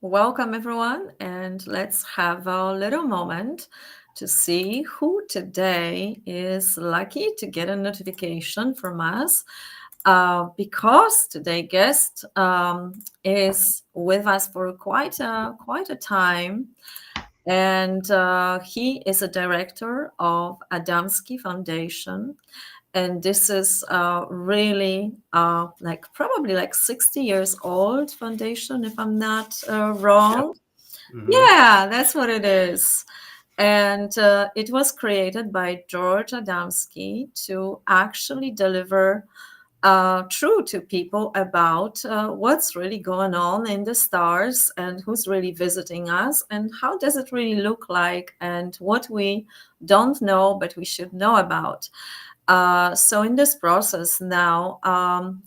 Welcome everyone, and let's have a little moment to see who today is lucky to get a notification from us. Because today's guest is with us for quite a time, and he is a director of Adamski Foundation, and this is really like probably like 60 years old foundation, if I'm not Yep. wrong. Hmm. Yeah, that's what it is. And it was created by George Adamski to actually deliver truth to people about what's really going on in the stars and who's really visiting us and how does it really look like and what we don't know but we should know about. So in this process now,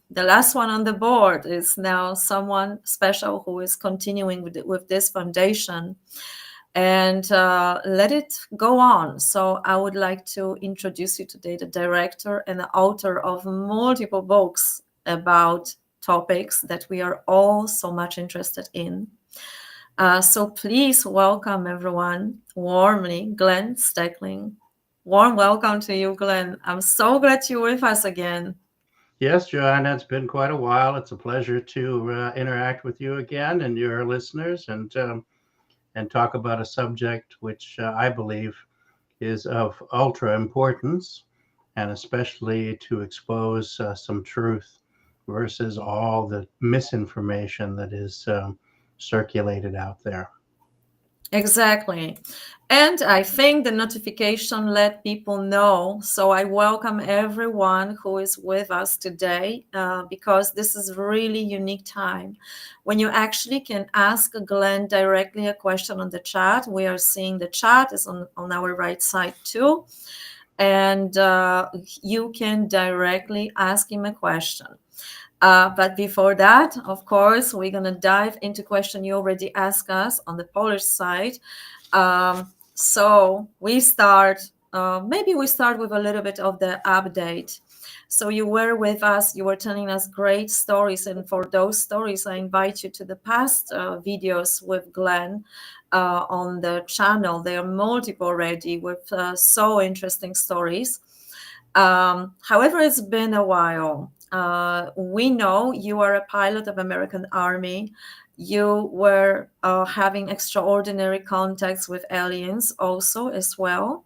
the last one on the board is now someone special who is continuing with this foundation and let it go on. So I would like to introduce you today the director and the author of multiple books about topics that we are all so much interested in. So please welcome everyone warmly, Glenn Steckling. Warm welcome to you, Glenn. I'm so glad you're with us again. Yes, Joanna, it's been quite a while. It's a pleasure to interact with you again and your listeners, and talk about a subject which I believe is of ultra importance, and especially to expose some truth versus all the misinformation that is circulated out there. Exactly. And I think the notification let people know. So I welcome everyone who is with us today because this is really unique time when you actually can ask Glenn directly a question on the chat. We are seeing the chat is on our right side too. And you can directly ask him a question. But before that, of course, we're going to dive into question you already asked us on the Polish side. So maybe we start with a little bit of the update. So you were with us, you were telling us great stories. And for those stories, I invite you to the past videos with Glenn on the channel. There are multiple already with so interesting stories. However, it's been a while. We know you are a pilot of American Army. You were having extraordinary contacts with aliens also as well.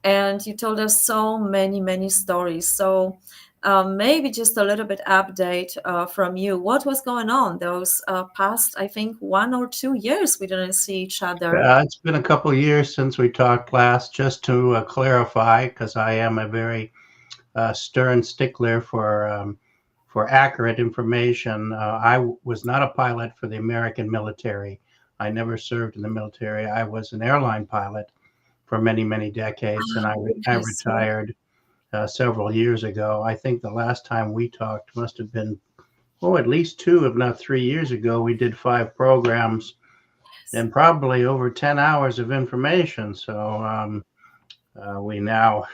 And you told us so many stories. So maybe just a little bit update from you. What was going on those past, I think, 1 or 2 years we didn't see each other? It's been a couple of years since we talked last. Just to clarify, because I am a very stern stickler for accurate information. I was not a pilot for the American military. I never served in the military. I was an airline pilot for many decades, and I I see. retired several years ago. I think the last time we talked must have been, oh, at least 2, if not 3 years ago. We did 5 programs and probably over 10 hours of information. So we now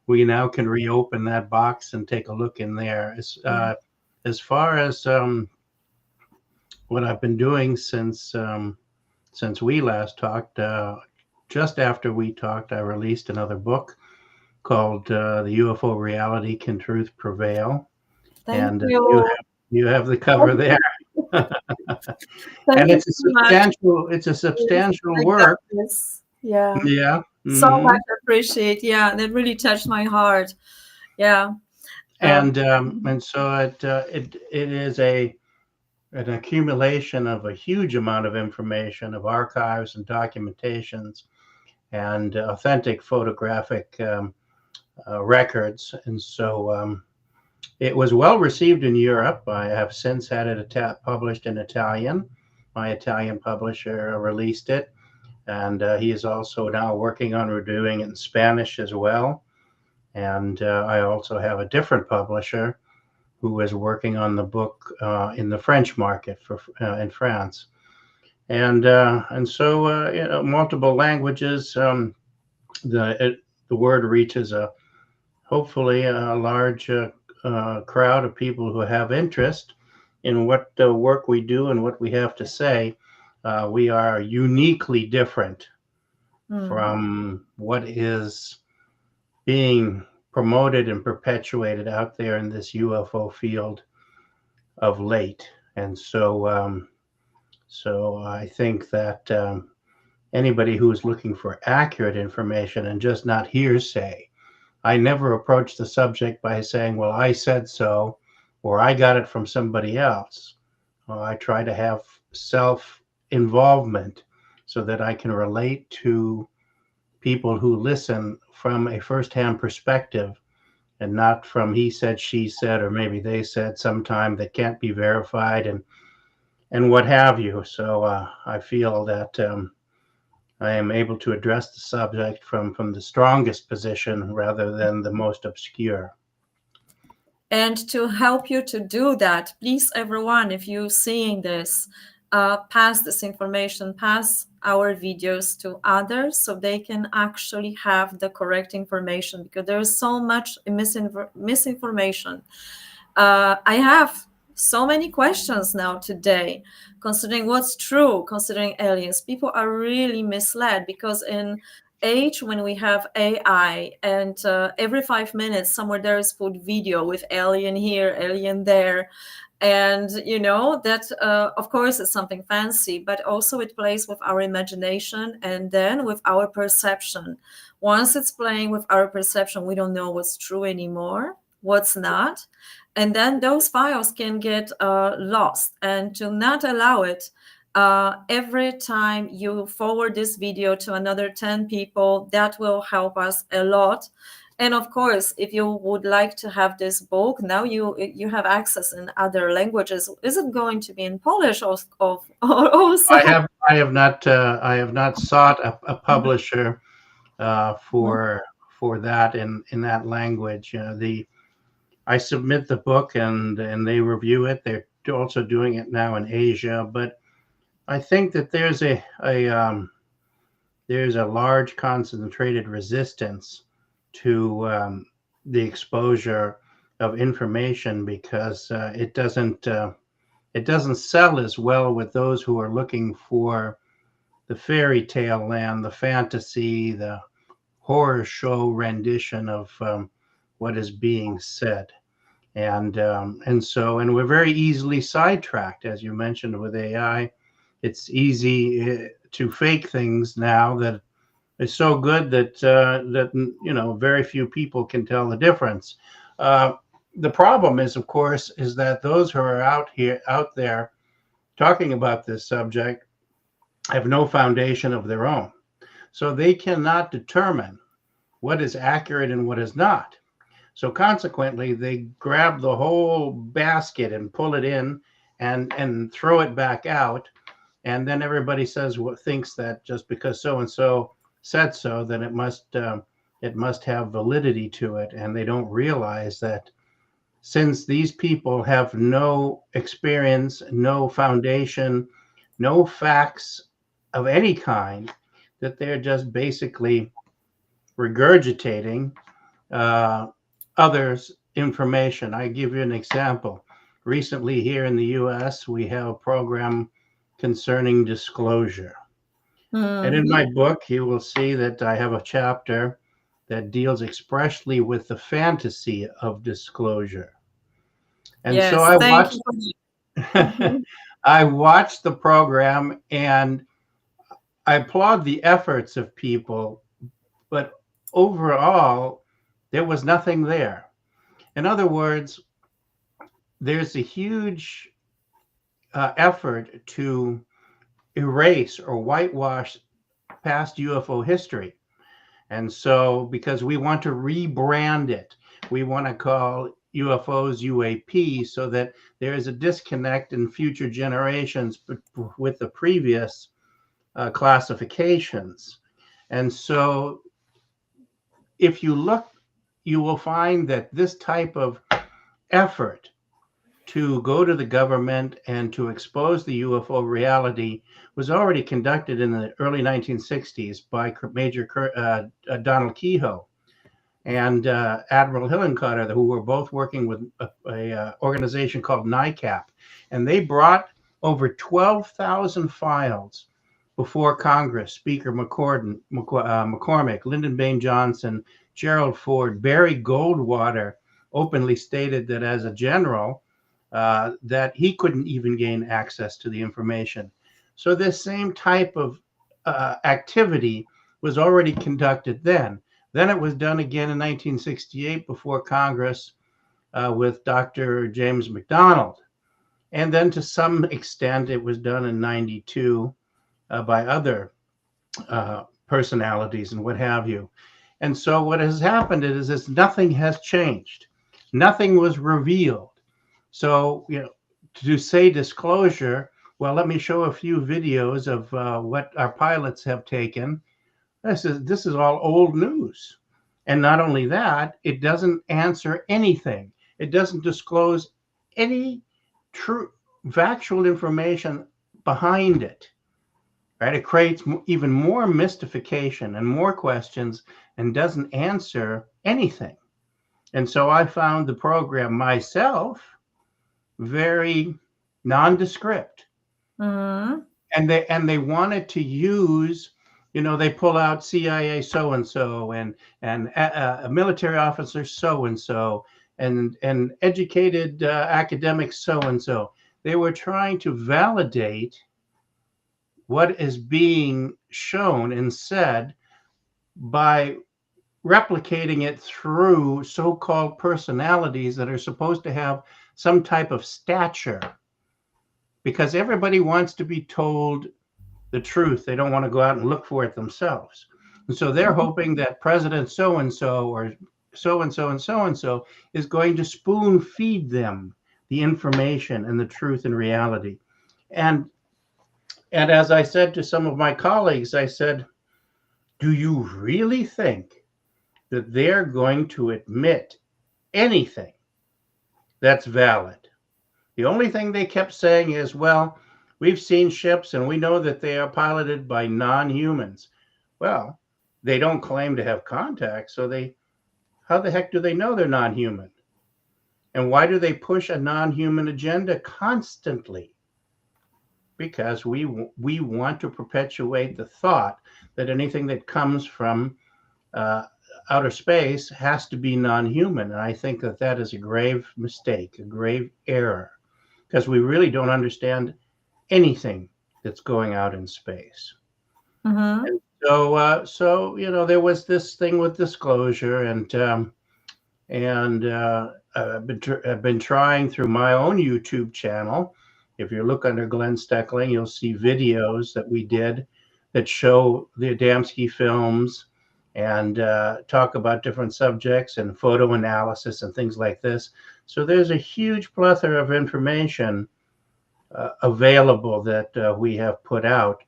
we now can reopen that box and take a look in there. Yeah. As far as what I've been doing since we last talked, just after we talked, I released another book called "The UFO Reality: Can Truth Prevail?" Thank And you. you have the cover there, Thank and you so much. it's a Yes, substantial I got work. this. Yeah. Yeah. So Hmm. much appreciate. Yeah, that really touched my heart. Yeah. And so it is a an accumulation of a huge amount of information, of archives and documentations and authentic photographic records. And so it was well received in Europe. I have since had it published in Italian. My Italian publisher released it, and he is also now working on redoing it in Spanish as well. And I also have a different publisher who is working on the book in the French market for in France. And so multiple languages. The word reaches a hopefully a large crowd of people who have interest in what work we do and what we have to say. We are uniquely different Mm. from what is being promoted and perpetuated out there in this UFO field of late. And so I think that anybody who is looking for accurate information and just not hearsay, I never approach the subject by saying, well, I said so, or I got it from somebody else. Well, I try to have self involvement so that I can relate to people who listen from a firsthand perspective and not from he said, she said, or maybe they said sometime that can't be verified and what have you. So I feel that I am able to address the subject from the strongest position rather than the most obscure. And to help you to do that, please, everyone, if you're seeing this, pass this information, pass our videos to others so they can actually have the correct information, because there is so much misinformation. I have so many questions now today considering what's true, considering aliens. People are really misled because in age when we have AI and every 5 minutes somewhere there is put video with alien here, alien there, and that of course is something fancy, but also it plays with our imagination and then with our perception. Once it's playing with our perception, we don't know what's true anymore, what's not, and then those files can get lost. And to not allow it, every time you forward this video to another 10 people, that will help us a lot. And of course, if you would like to have this book, now you have access in other languages. Is it going to be in Polish or also? I have not sought a Mhm, publisher mhm. for that in that language. The I submit the book and they review it. They're also doing it now in Asia, but I think that there's a large concentrated resistance to the exposure of information because it doesn't sell as well with those who are looking for the fairy tale land, the fantasy, the horror show rendition of what is being said. And we're very easily sidetracked, as you mentioned with AI. It's easy to fake things now that is so good that very few people can tell the difference. Uh, the problem is, of course, is that those who are out there talking about this subject have no foundation of their own, so they cannot determine what is accurate and what is not. So consequently, they grab the whole basket and pull it in and throw it back out, and then everybody says what thinks that just because so and so said so, then it must have validity to it, and they don't realize that since these people have no experience, no foundation, no facts of any kind, that they're just basically regurgitating uh, others' information. I give you an example. Recently, here in the US, we have a program concerning disclosure. And in my Mhm. book, you will see that I have a chapter that deals expressly with the fantasy of disclosure. And so Yes, I thank watched you for that. I watched the program and I applaud the efforts of people, but overall, there was nothing there. In other words, there's a huge effort to erase or whitewash past UFO history. And so, because we want to rebrand it, we want to call UFOs UAP so that there is a disconnect in future generations with the previous classifications. And so, if you look, you will find that this type of effort to go to the government and to expose the UFO reality was already conducted in the early 1960s by Major Donald Kehoe and Admiral Hillenkotter, who were both working with a organization called NICAP. And they brought over 12,000 files before Congress. Speaker McCormick, Lyndon Baines Johnson, Gerald Ford, Barry Goldwater openly stated that as a general, that he couldn't even gain access to the information. So this same type of activity was already conducted then. Then it was done again in 1968 before Congress with Dr. James McDonald. And then to some extent, it was done in 92 by other personalities and what have you. And so what has happened is nothing has changed. Nothing was revealed. So, to say disclosure, well, let me show a few videos of what our pilots have taken. This is all old news. And not only that, it doesn't answer anything. It doesn't disclose any true factual information behind it. Right? It creates even more mystification and more questions and doesn't answer anything. And so I found the program myself very nondescript. Mm-hmm. And they wanted to use, they pull out CIA so and so and a military officer so and so and educated academics so and so. They were trying to validate what is being shown and said by replicating it through so-called personalities that are supposed to have some type of stature, because everybody wants to be told the truth. They don't want to go out and look for it themselves. And so they're hoping that President so-and-so or so-and-so and so-and-so is going to spoon feed them the information and the truth and reality. And as I said to some of my colleagues, I said, do you really think that they're going to admit anything that's valid? The only thing they kept saying is, well, we've seen ships and we know that they are piloted by non-humans. Well, they don't claim to have contact, so how the heck do they know they're non-human? And why do they push a non-human agenda constantly? Because we want to perpetuate the thought that anything that comes from outer space has to be non-human. And I think that is a grave mistake, a grave error, because we really don't understand anything that's going out in space. Mm-hmm. And so there was this thing with disclosure, and I've been trying through my own YouTube channel. If you look under Glenn Steckling, you'll see videos that we did that show the Adamski films and talk about different subjects and photo analysis and things like this. So there's a huge plethora of information available that we have put out.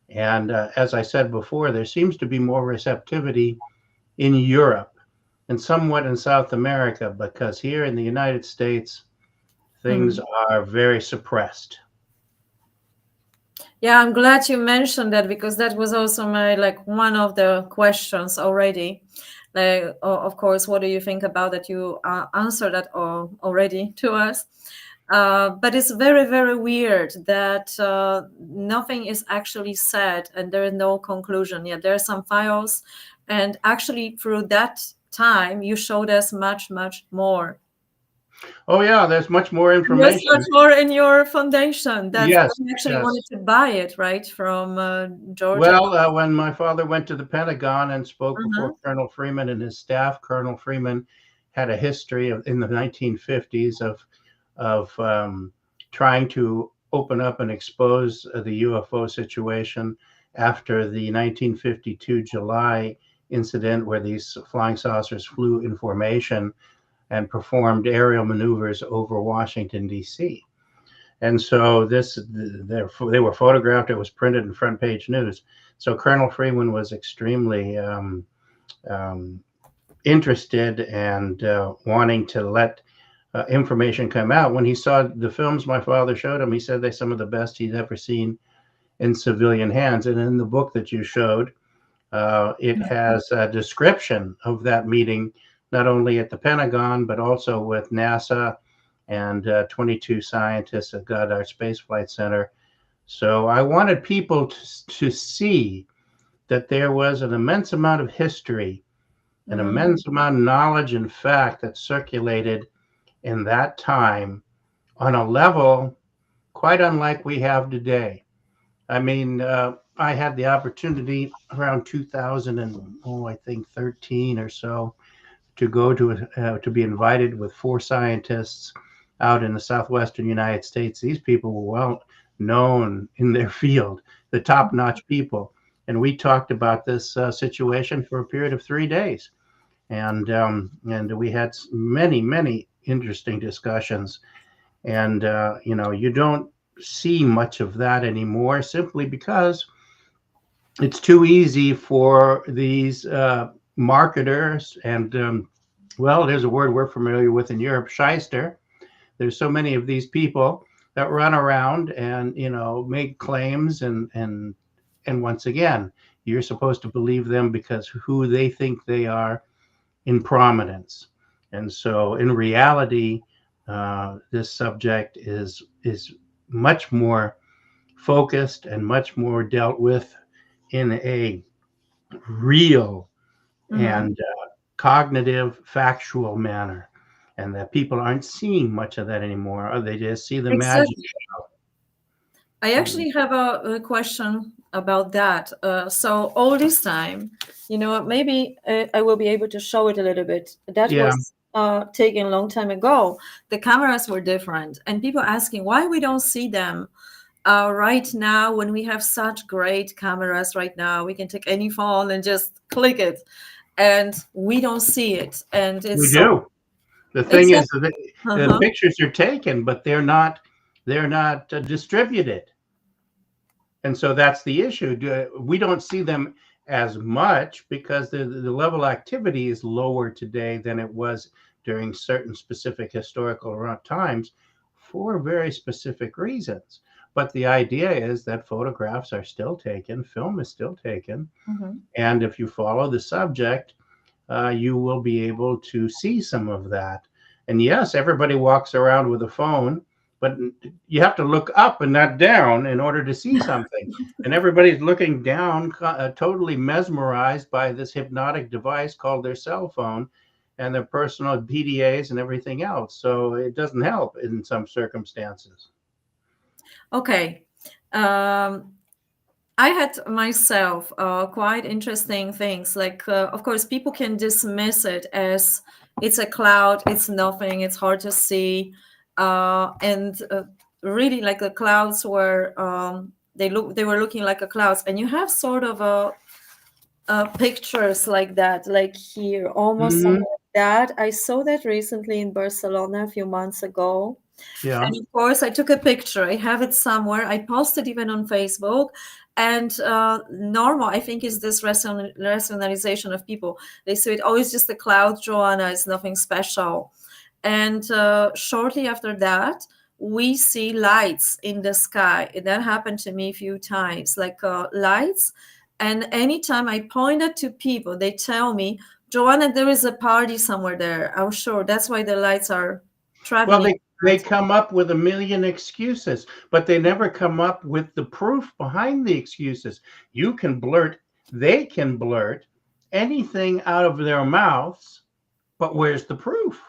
And as I said before, there seems to be more receptivity in Europe and somewhat in South America, because here in the United States, things are very suppressed. Yeah, I'm glad you mentioned that, because that was also my one of the questions already. Of course, what do you think about that? You answered that already to us. But it's very, very weird that nothing is actually said and there is no conclusion. Yeah, there are some files, and actually through that time you showed us much, much more. Oh yeah, there's much more There's much information. more in your foundation. That's Yes, I actually yes. wanted to buy it, right, from Georgia. Well, when my father went to the Pentagon and spoke before Uh-huh. Colonel Freeman and his staff, Colonel Freeman had a history in the 1950s of trying to open up and expose the UFO situation after the 1952 July incident, where these flying saucers flew in formation and performed aerial maneuvers over Washington, D.C. And so they were photographed. It was printed in front page news. So Colonel Freeman was extremely um, interested and wanting to let information come out. When he saw the films my father showed him, he said they're some of the best he's ever seen in civilian hands. And in the book that you showed, it has a description of that meeting, not only at the Pentagon, but also with NASA and 22 scientists at Goddard Space Flight Center. So I wanted people to see that there was an immense amount of history, an Mm-hmm. immense amount of knowledge and fact that circulated in that time on a level quite unlike we have today. I mean, I had the opportunity around 2000 and I think 13 or so to go to be invited with four scientists out in the southwestern United States. These people were well known in their field, the top-notch people, and we talked about this situation for a period of 3 days, and we had many interesting discussions. And you don't see much of that anymore, simply because it's too easy for these marketers and well, there's a word we're familiar with in Europe, shyster. There's so many of these people that run around and make claims, and once again, you're supposed to believe them because who they think they are in prominence. And so, in reality, this subject is much more focused and much more dealt with in a real Mm-hmm. and cognitive, factual manner, and that people aren't seeing much of that anymore. Or they just see the magic. Exactly. I actually have a question about that. So all this time, maybe I will be able to show it a little bit. That Yeah, was taken a long time ago. The cameras were different, and people asking why we don't see them right now when we have such great cameras. Right now, we can take any phone and just click it, and we don't see it. And we it's so do. The thing is exactly. that the Uh-huh. pictures are taken, but they're not distributed. And so that's the issue. We don't see them as much because the level of activity is lower today than it was during certain specific historical times for very specific reasons. But the idea is that photographs are still taken, film is still taken, Mhm. and if you follow the subject, you will be able to see some of that. And yes, everybody walks around with a phone, but you have to look up and not down in order to see something. And everybody's looking down, totally mesmerized by this hypnotic device called their cell phone and their personal PDAs and everything else. So it doesn't help in some circumstances. Okay. Um, I had myself quite interesting things. Like, of course, people can dismiss it as it's a cloud, it's nothing, it's hard to see, and really, like the clouds were they were looking like a clouds, and you have sort of a pictures like that, like here, almost something Hmm. like that. I saw that recently in Barcelona a few months ago. Yeah. And of course, I took a picture. I have it somewhere. I posted even on Facebook. And normal, I think, is this rationalization of people. They say it always just a cloud, Joanna. It's nothing special. And shortly after that, we see lights in the sky. That happened to me a few times, like lights. And anytime I point it to people, they tell me, Joanna, there is a party somewhere there. I'm sure that's why the lights are Well, traveling. they come up with a million excuses, but they never come up with the proof behind the excuses. They can blurt anything out of their mouths, but where's the proof?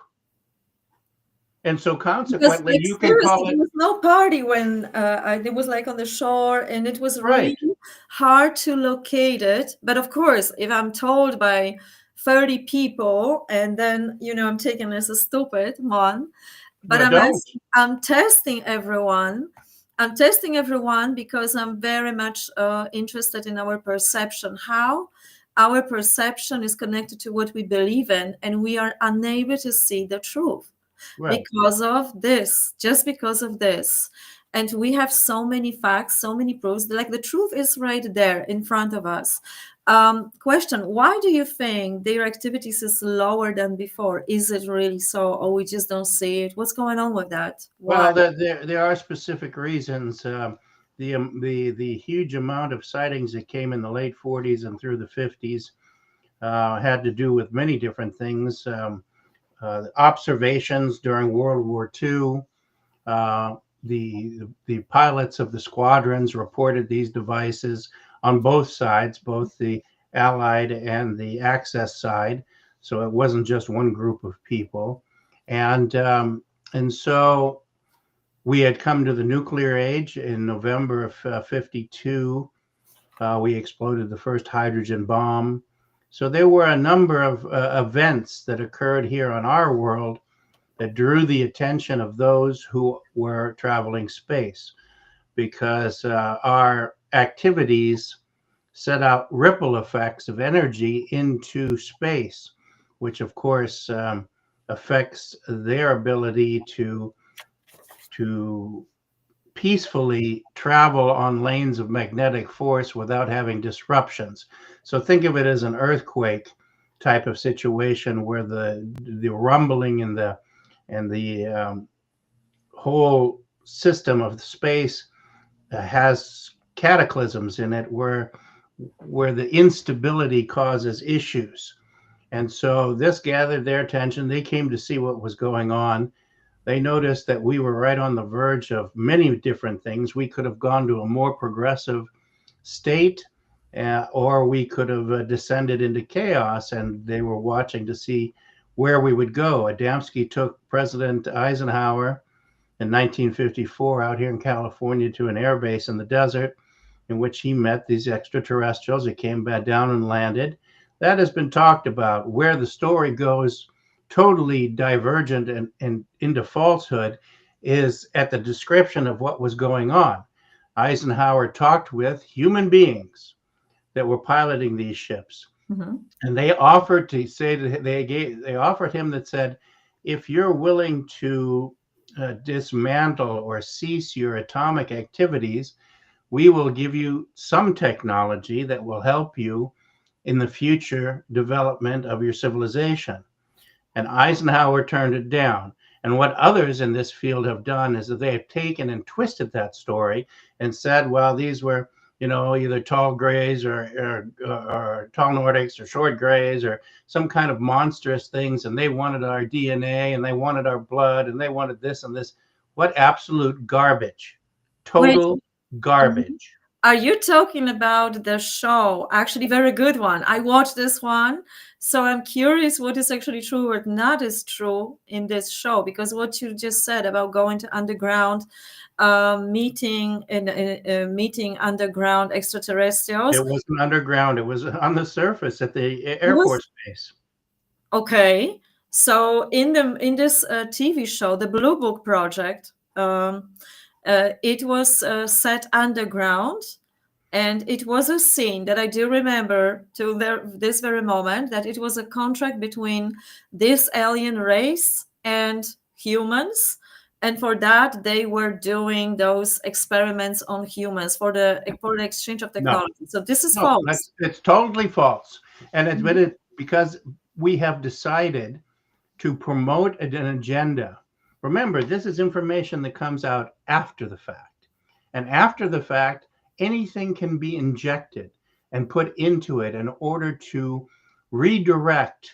And so Because, consequently, like, you can seriously, call it there was no party when it was like on the shore, and it was really right. hard to locate it. But of course, if I'm told by 30 people, and then I'm taken as a stupid one, but No, don't. I'm testing everyone. I'm testing everyone because I'm very much interested in our perception, how our perception is connected to what we believe in, and we are unable to see the truth Right. because of this, just because of this. And we have so many facts, so many proofs. Like the truth is right there in front of us. Question: why do you think their activities is lower than before? Is it really so, or we just don't see it? What's going on with that? Why? Well, there are specific reasons. The huge amount of sightings that came in the late 40s and through the 50s had to do with many different things. observations during World War II. Uh, the pilots of the squadrons reported these devices on both sides, both the Allied and the Axis side. So it wasn't just one group of people, and so we had come to the nuclear age in November of '52. We exploded the first hydrogen bomb. So there were a number of events that occurred here on our world that drew the attention of those who were traveling space, because our activities set out ripple effects of energy into space, which of course affects their ability to peacefully travel on lanes of magnetic force without having disruptions. So think of it as an earthquake type of situation where the rumbling and the whole system of space has cataclysms in it where the instability causes issues. And so this gathered their attention. They came to see what was going on. They noticed that we were right on the verge of many different things. We could have gone to a more progressive state, or we could have descended into chaos, and they were watching to see where we would go. Adamski took President Eisenhower in 1954 out here in California to an air base in the desert, in which he met these extraterrestrials. He came back down and landed. That has been talked about. Where the story goes totally divergent and into falsehood is at the description of what was going on. Eisenhower talked with human beings that were piloting these ships. Mm-hmm. And they offered to say that they offered him that said, if you're willing to dismantle or cease your atomic activities, we will give you some technology that will help you in the future development of your civilization. And Eisenhower turned it down. And what others in this field have done is that they have taken and twisted that story and said, well, these were, either tall grays or tall Nordics or short grays or some kind of monstrous things. And they wanted our DNA and they wanted our blood and they wanted this and this. What absolute garbage. Wait, Total garbage. are you talking about the show? Actually, very good one. I watched this one. So I'm curious what is actually true or not is true in this show, because what you just said about going to underground, meeting underground extraterrestrials. It wasn't underground. It was on the surface at the Air Force Base. Okay. So in this TV show, the Blue Book Project, it was set underground. And it was a scene that I do remember to this very moment, that it was a contract between this alien race and humans. And for that, they were doing those experiments on humans for the exchange of technology. No. So this is false. It's totally false. And it's been because we have decided to promote an agenda. Remember, this is information that comes out after the fact. And after the fact, anything can be injected and put into it in order to redirect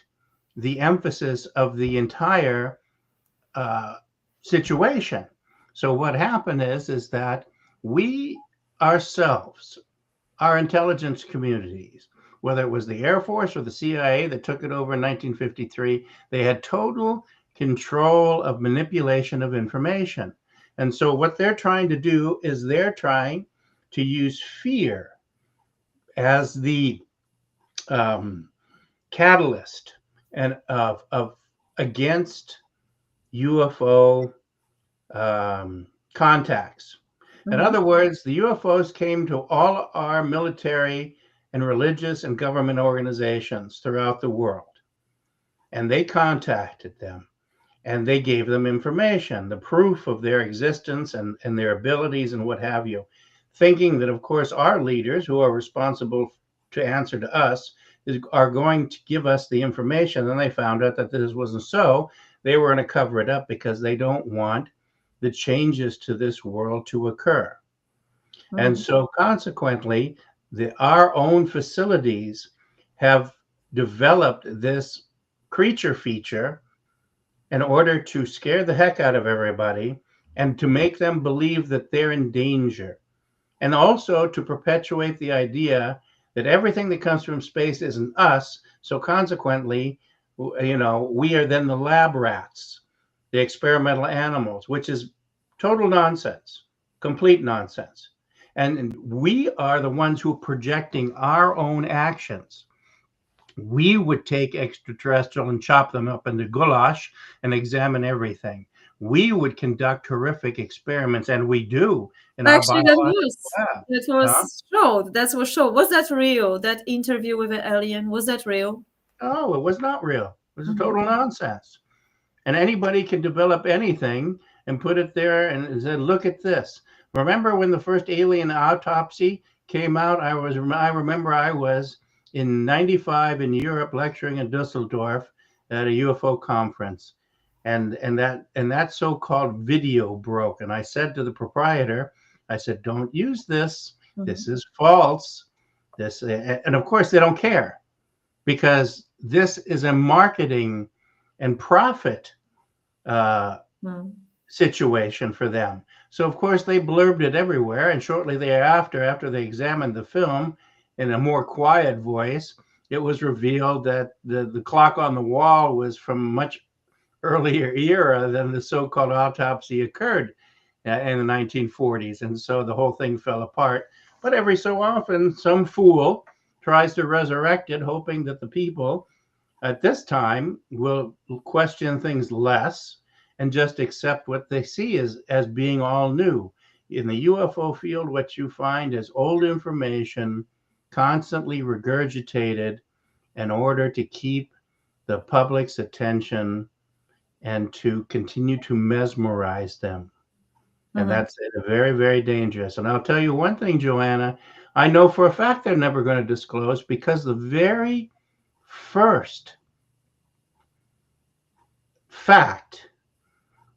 the emphasis of the entire situation. So what happened is that we ourselves, our intelligence communities, whether it was the Air Force or the CIA that took it over in 1953, they had total control of manipulation of information. And so what they're trying to do is they're trying to use fear as the catalyst and of against UFO contacts. In other words, the UFOs came to all our military and religious and government organizations throughout the world, and they contacted them. And they gave them information, the proof of their existence and their abilities and what have you, thinking that, of course, our leaders who are responsible to answer to us are going to give us the information. And they found out that this wasn't so. They were going to cover it up because they don't want the changes to this world to occur. Mm-hmm. And so consequently, our own facilities have developed this creature feature in order to scare the heck out of everybody and to make them believe that they're in danger, and also to perpetuate the idea that everything that comes from space isn't us. So consequently, we are then the lab rats, the experimental animals, which is total nonsense, complete nonsense. And we are the ones who are projecting our own actions. We would take extraterrestrial and chop them up into goulash and examine everything. We would conduct horrific experiments, and we do in our Actually, that biological was lab. that Huh? was showed. That was shown. Was that real? That interview with the alien, was that real? Oh, it was not real. It was a Mhm. total nonsense. And anybody can develop anything and put it there and say, "Look at this." Remember when the first alien autopsy came out? I remember I was in '95 in Europe lecturing in Dusseldorf at a UFO conference, and that so-called video broke. And I said to the proprietor, I said, "Don't use this. Mhm. This is false." And of course they don't care, because this is a marketing and profit uh, Mm. situation for them. So, of course, they blurbed it everywhere. And shortly thereafter, after they examined the film in a more quiet voice, it was revealed that the clock on the wall was from a much earlier era than the so called autopsy occurred in the 1940s. And so the whole thing fell apart. But every so often, some fool tries to resurrect it, hoping that the people at this time will question things less and just accept what they see as being all new. In the UFO field, what you find is old information constantly regurgitated in order to keep the public's attention and to continue to mesmerize them. And Mhm. that's very, very dangerous. And I'll tell you one thing, Joanna, I know for a fact they're never going to disclose, because the very first fact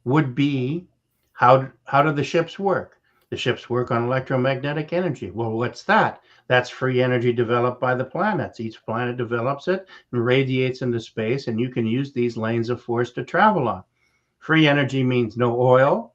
would be, how do the ships work? The ships work on electromagnetic energy. Well, what's that? That's free energy developed by the planets. Each planet develops it and radiates into space, and you can use these lanes of force to travel on. Free energy means no oil.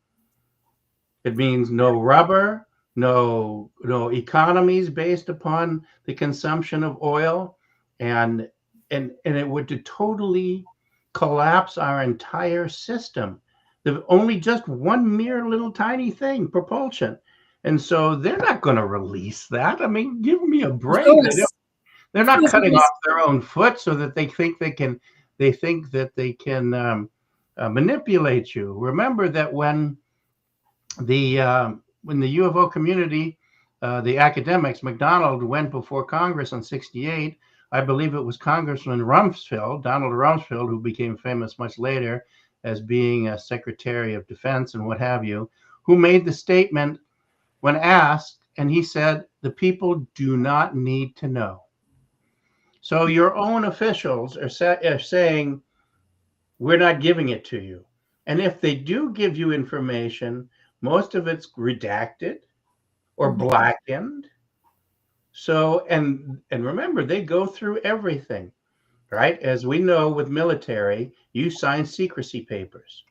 It means no rubber, no economies based upon the consumption of oil, and and it would totally collapse our entire system. The only just one mere little tiny thing, propulsion. And so they're not going to release that. I mean, give me a Of break. course, They're of not course, cutting because off their own foot so that they think that they can manipulate you. Remember that when the UFO community, the academics, McDonald went before Congress in '68. I believe it was Congressman Rumsfeld, Donald Rumsfeld, who became famous much later as being a Secretary of Defense and what have you, who made the statement when asked, and he said, "The people do not need to know." So your own officials are saying, "We're not giving it to you." And if they do give you information, most of it's redacted or Mhm. blackened. So, and remember, they go through everything, right? As we know with military, you sign secrecy papers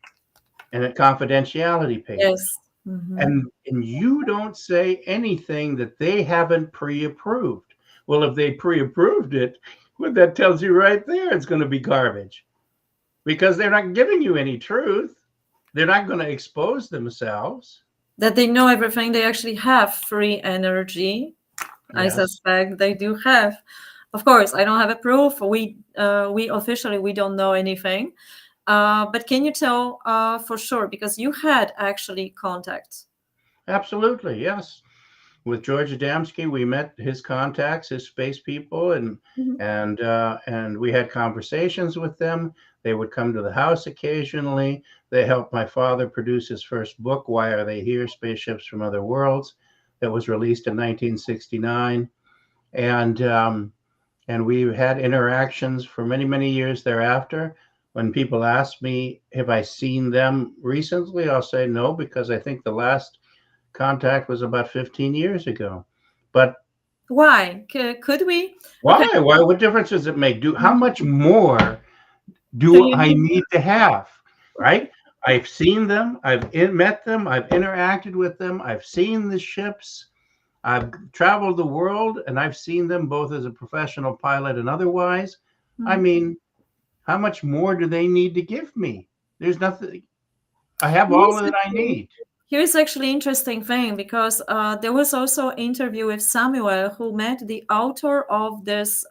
and confidentiality papers. Yes. Mhm. And you don't say anything that they haven't pre-approved. Well, if they pre-approved it, what that tells you right there, it's going to be garbage, because they're not giving you any truth. They're not going to expose themselves. That they know everything. They actually have free energy. I Yes. suspect they do have. Of course, I don't have a proof. We officially we don't know anything. But can you tell for sure, because you had actually contact? Absolutely, yes. With George Adamski, we met his contacts, his space people, and Mhm. and we had conversations with them. They would come to the house occasionally. They helped my father produce his first book, "Why Are They Here? Spaceships from Other Worlds," that was released in 1969, and we had interactions for many, many years thereafter. When people ask me, have I seen them recently, I'll say no, because I think the last contact was about 15 years ago. But Why? Could we? Okay. why? What difference does it make? How Mhm. much more So do you I need need to have? right? I've seen them, met them, I've interacted with them, I've seen the ships, I've traveled the world, and I've seen them both as a professional pilot and otherwise. I Mhm. mean, how much more do they need to give me? There's nothing. I have all Here's that I actually need. here's actually interesting thing because there was also an interview with Samuel who met the author of this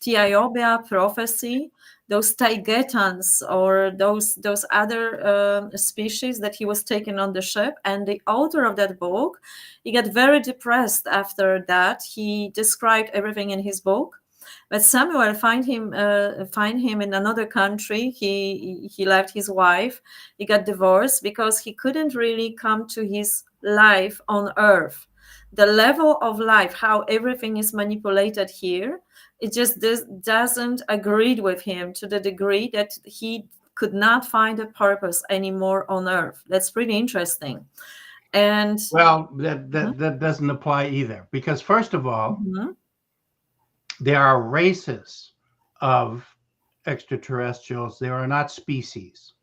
Tiaobia prophecy, those Taigetans or those other species that he was taken on the ship, and the author of that book, he got very depressed after that. He described everything in his book. But Samuel find him in another country. He left his wife. He got divorced because he couldn't really come to his life on Earth. The level of life, how everything is manipulated here, it just doesn't agree with him to the degree that he could not find a purpose anymore on Earth. That's pretty interesting. And Well, mhm, that doesn't apply either, because first of all, mhm, there are races of extraterrestrials. There are not species.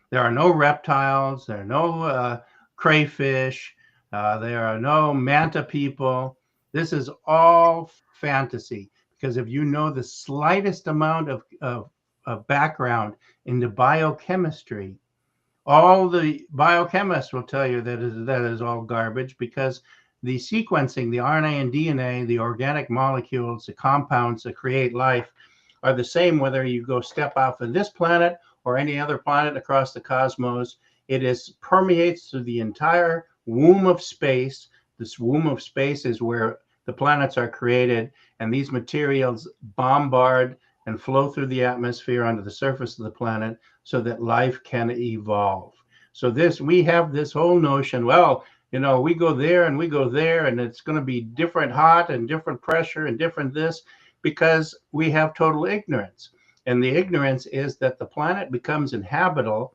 There are no reptiles. There are no crayfish. There are no manta people. This is all fantasy, because if you know the slightest amount of background into biochemistry, all the biochemists will tell you that is all garbage, because the sequencing, the RNA and DNA, the organic molecules, the compounds that create life are the same whether you go step off of this planet or any other planet across the cosmos. It is permeates through the entire womb of space. This womb of space is where the planets are created, and these materials bombard and flow through the atmosphere onto the surface of the planet so that life can evolve. So this we have this whole notion, well, we go there and we go there, and it's going to be different hot and different pressure and different this, because we have total ignorance. And the ignorance is that the planet becomes inhabitable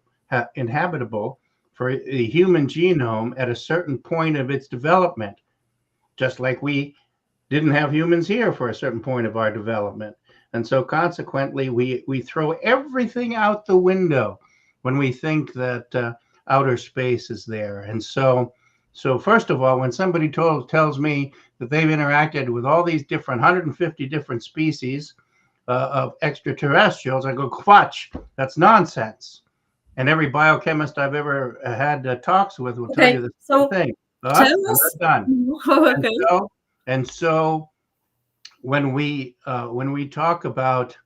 for the human genome at a certain point of its development, just like we didn't have humans here for a certain point of our development. And so consequently, we throw everything out the window when we think that outer space is there. And so first of all, when somebody tells me that they've interacted with all these different 150 different species of extraterrestrials, I go, "Quatch, that's nonsense." And every biochemist I've ever had talks with will tell you okay, the same so thing. tell But I'm us. not done. And Okay. so and so when we talk about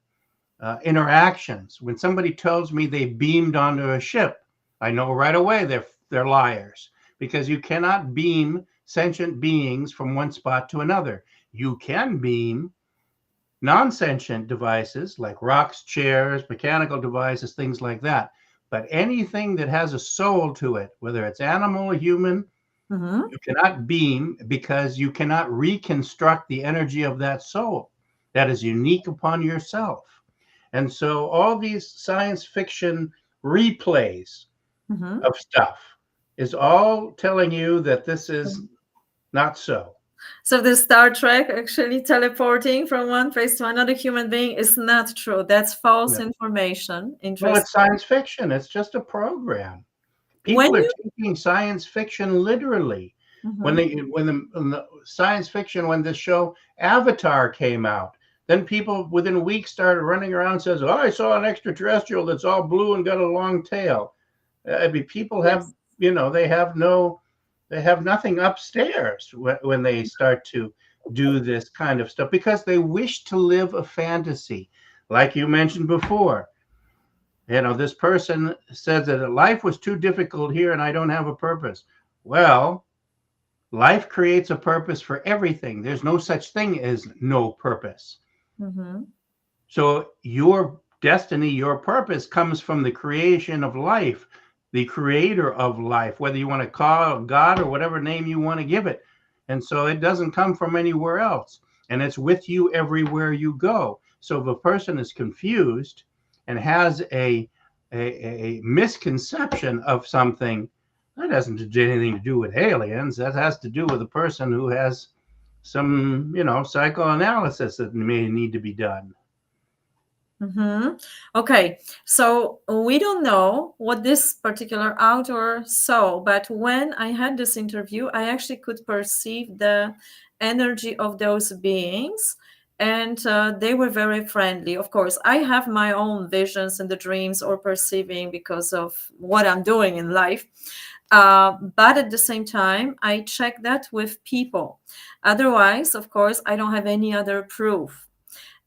interactions, when somebody tells me they beamed onto a ship, I know right away they're liars, because you cannot beam sentient beings from one spot to another. You can beam non-sentient devices like rocks, chairs, mechanical devices, things like that. But anything that has a soul to it, whether it's animal or human, Mhm, you cannot beam, because you cannot reconstruct the energy of that soul. That is unique upon yourself. And so all these science fiction replays mhm. of stuff is all telling you that this is not so. So the Star Trek actually teleporting from one place to another human being is not true. That's false No. information. Well, it's Interesting. science fiction. It's just a program. When People are you taking science fiction literally. When Mhm. they when the science fiction, when the show Avatar came out, then people within a week started running around and says, "Oh, I saw an extraterrestrial that's all blue and got a long tail." I mean, people have, Yes. they have no, they have nothing upstairs when they start to do this kind of stuff, because they wish to live a fantasy, like you mentioned before. This person says that life was too difficult here and I don't have a purpose. Well, life creates a purpose for everything. There's no such thing as no purpose. Mhm. So your destiny, your purpose comes from the creation of life, the creator of life, whether you want to call it God or whatever name you want to give it. And so it doesn't come from anywhere else. And it's with you everywhere you go. So if a person is confused and has a misconception of something, that doesn't have anything to do with aliens. That has to do with a person who has some, psychoanalysis that may need to be done. Mm-hmm. Okay, so we don't know what this particular author saw, but when I had this interview, I actually could perceive the energy of those beings, and they were very friendly. Of course, I have my own visions and the dreams or perceiving because of what I'm doing in life. But at the same time, I check that with people. Otherwise, of course, I don't have any other proof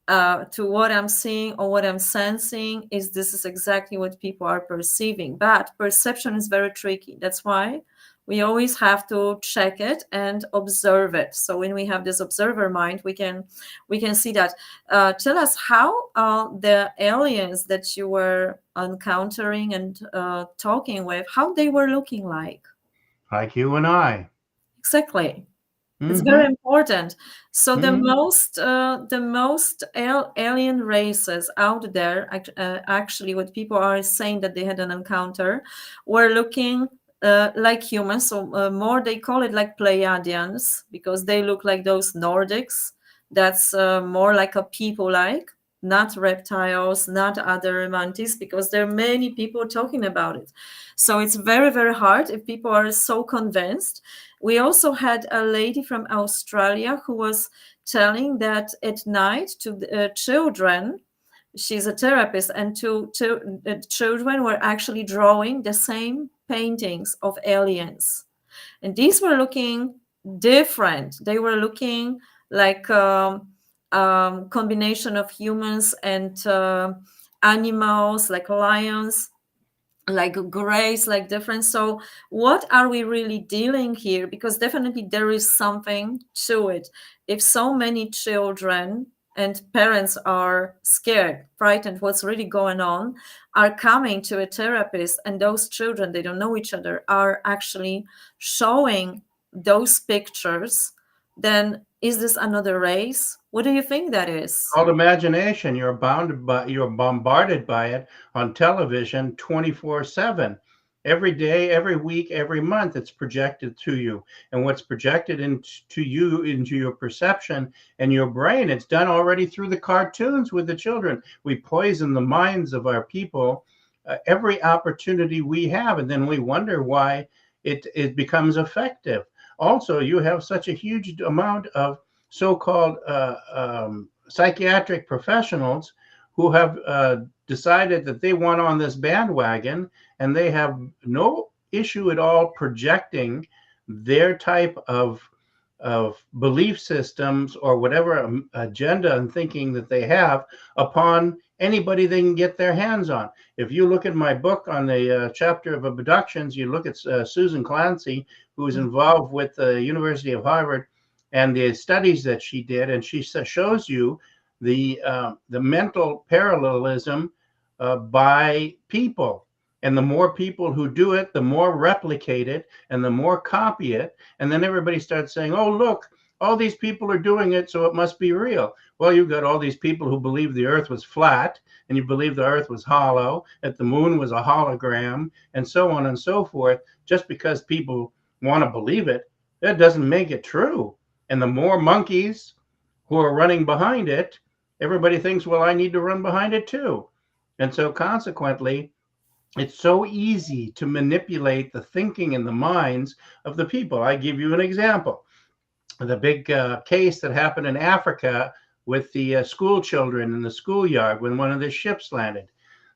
to what I'm seeing or what I'm sensing is this is exactly what people are perceiving. But perception is very tricky. That's why we always have to check it and observe it. So when we have this observer mind, we can see that. Tell us how the aliens that you were encountering and talking with, how they were looking like. Like you and I. Exactly. It's very Mm-hmm. important. So Mm-hmm. the most alien races out there, actually, what people are saying that they had an encounter, were looking like humans. So more they call it like Pleiadians because they look like those Nordics. That's more like a people like, not reptiles, not other mantis, because there are many people talking about it. So it's very, very hard if people are so convinced. We also had a lady from Australia who was telling that at night to the, children, she's a therapist, and children were actually drawing the same paintings of aliens. And these were looking different. They were looking like combination of humans and animals, like lions, like grace, like different. So what are we really dealing here? Because definitely there is something to it. If so many children and parents are scared, frightened, what's really going on, are coming to a therapist, and those children, they don't know each other, are actually showing those pictures, then is this another race? What do you think that is? Called imagination. You're bombarded by it on television 24/7. Every day, every week, every month, it's projected to you. And what's projected into you, into your perception and your brain, it's done already through the cartoons with the children. We poison the minds of our people every opportunity we have, and then we wonder why it becomes effective. Also, you have such a huge amount of so-called psychiatric professionals who have decided that they want on this bandwagon, and they have no issue at all projecting their type of belief systems or whatever agenda and thinking that they have upon anybody they can get their hands on. If you look at my book on the chapter of abductions, you look at Susan Clancy, who is involved with the University of Harvard and the studies that she did, and she shows you the mental parallelism by people. And the more people who do it, the more replicate it, and the more copy it. And then everybody starts saying, "Oh, look, all these people are doing it, so it must be real." Well, you've got all these people who believe the Earth was flat, and you believe the Earth was hollow, that the moon was a hologram, and so on and so forth. Just because people want to believe it, that doesn't make it true. And the more monkeys who are running behind it, everybody thinks, well, I need to run behind it too. And so consequently, it's so easy to manipulate the thinking and the minds of the people. I give you an example. The big case that happened in Africa with the school children in the schoolyard when one of the ships landed.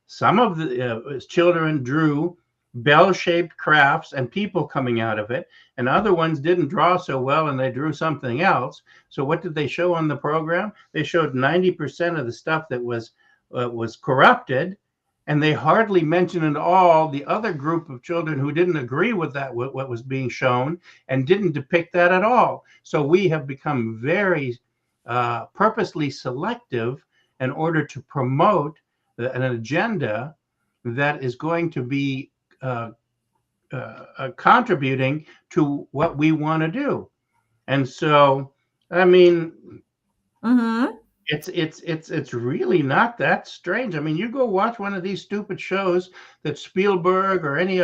Some of the children drew bell-shaped crafts and people coming out of it, and other ones didn't draw so well and they drew something else. So what did they show on the program? They showed 90% of the stuff that was corrupted, and they hardly mentioned at all the other group of children who didn't agree with that, what was being shown, and didn't depict that at all. So we have become very purposely selective in order to promote an agenda that is going to be uh, contributing to what we want to do. And so, I mean, Mm-hmm. it's really not that strange. I mean, you go watch one of these stupid shows that Spielberg or any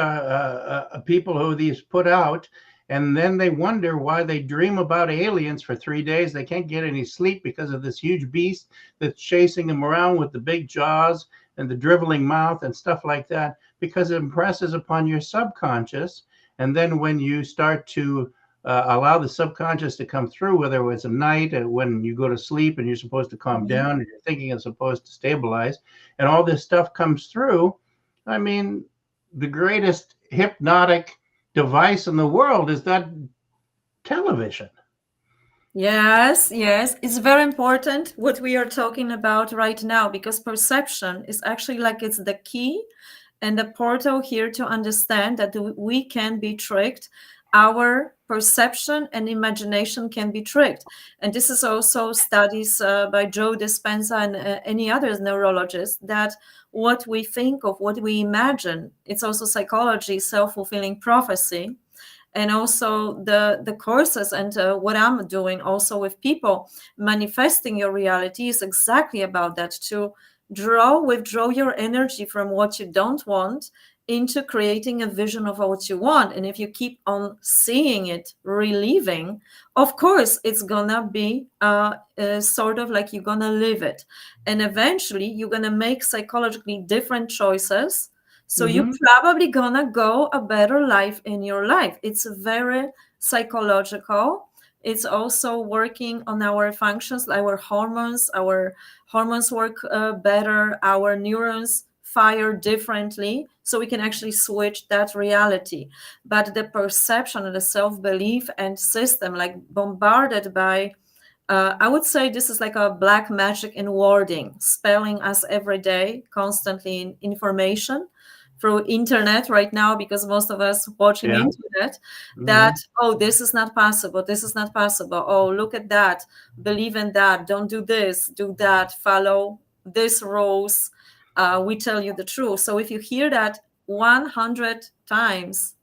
people who these put out, and then they wonder why they dream about aliens for 3 days. They can't get any sleep because of this huge beast that's chasing them around with the big jaws and the driveling mouth and stuff like that, because it impresses upon your subconscious. And then when you start to allow the subconscious to come through, whether it's a night or when you go to sleep and you're supposed to calm Mhm. down and your thinking is supposed to stabilize, and all this stuff comes through. I mean, the greatest hypnotic device in the world is that television. Yes, yes. It's very important what we are talking about right now, because perception is actually like it's the key and the portal here to understand that we can be tricked. Our perception and imagination can be tricked. And this is also studies by Joe Dispenza and any other neurologist, that what we think of, what we imagine, it's also psychology, self-fulfilling prophecy. And also the courses and what I'm doing also with people, manifesting your reality, is exactly about that, to withdraw your energy from what you don't want into creating a vision of what you want. And if you keep on seeing it relieving, of course it's gonna be sort of like you're gonna live it, and eventually you're gonna make psychologically different choices, so you're Mm-hmm. probably gonna go a better life in your life. It's very psychological. It's also working on our functions, our hormones. Our hormones work better. Our neurons fire differently, so we can actually switch that reality. But the perception and the self-belief and system, like bombarded by I would say this is like a black magic in wording, spelling us every day, constantly in information through internet right now, because most of us watching Yeah. internet, that, Mm-hmm. oh, this is not possible, this is not possible, oh, look at that, believe in that, don't do this, do that, follow this rules, we tell you the truth. So if you hear that 100 times,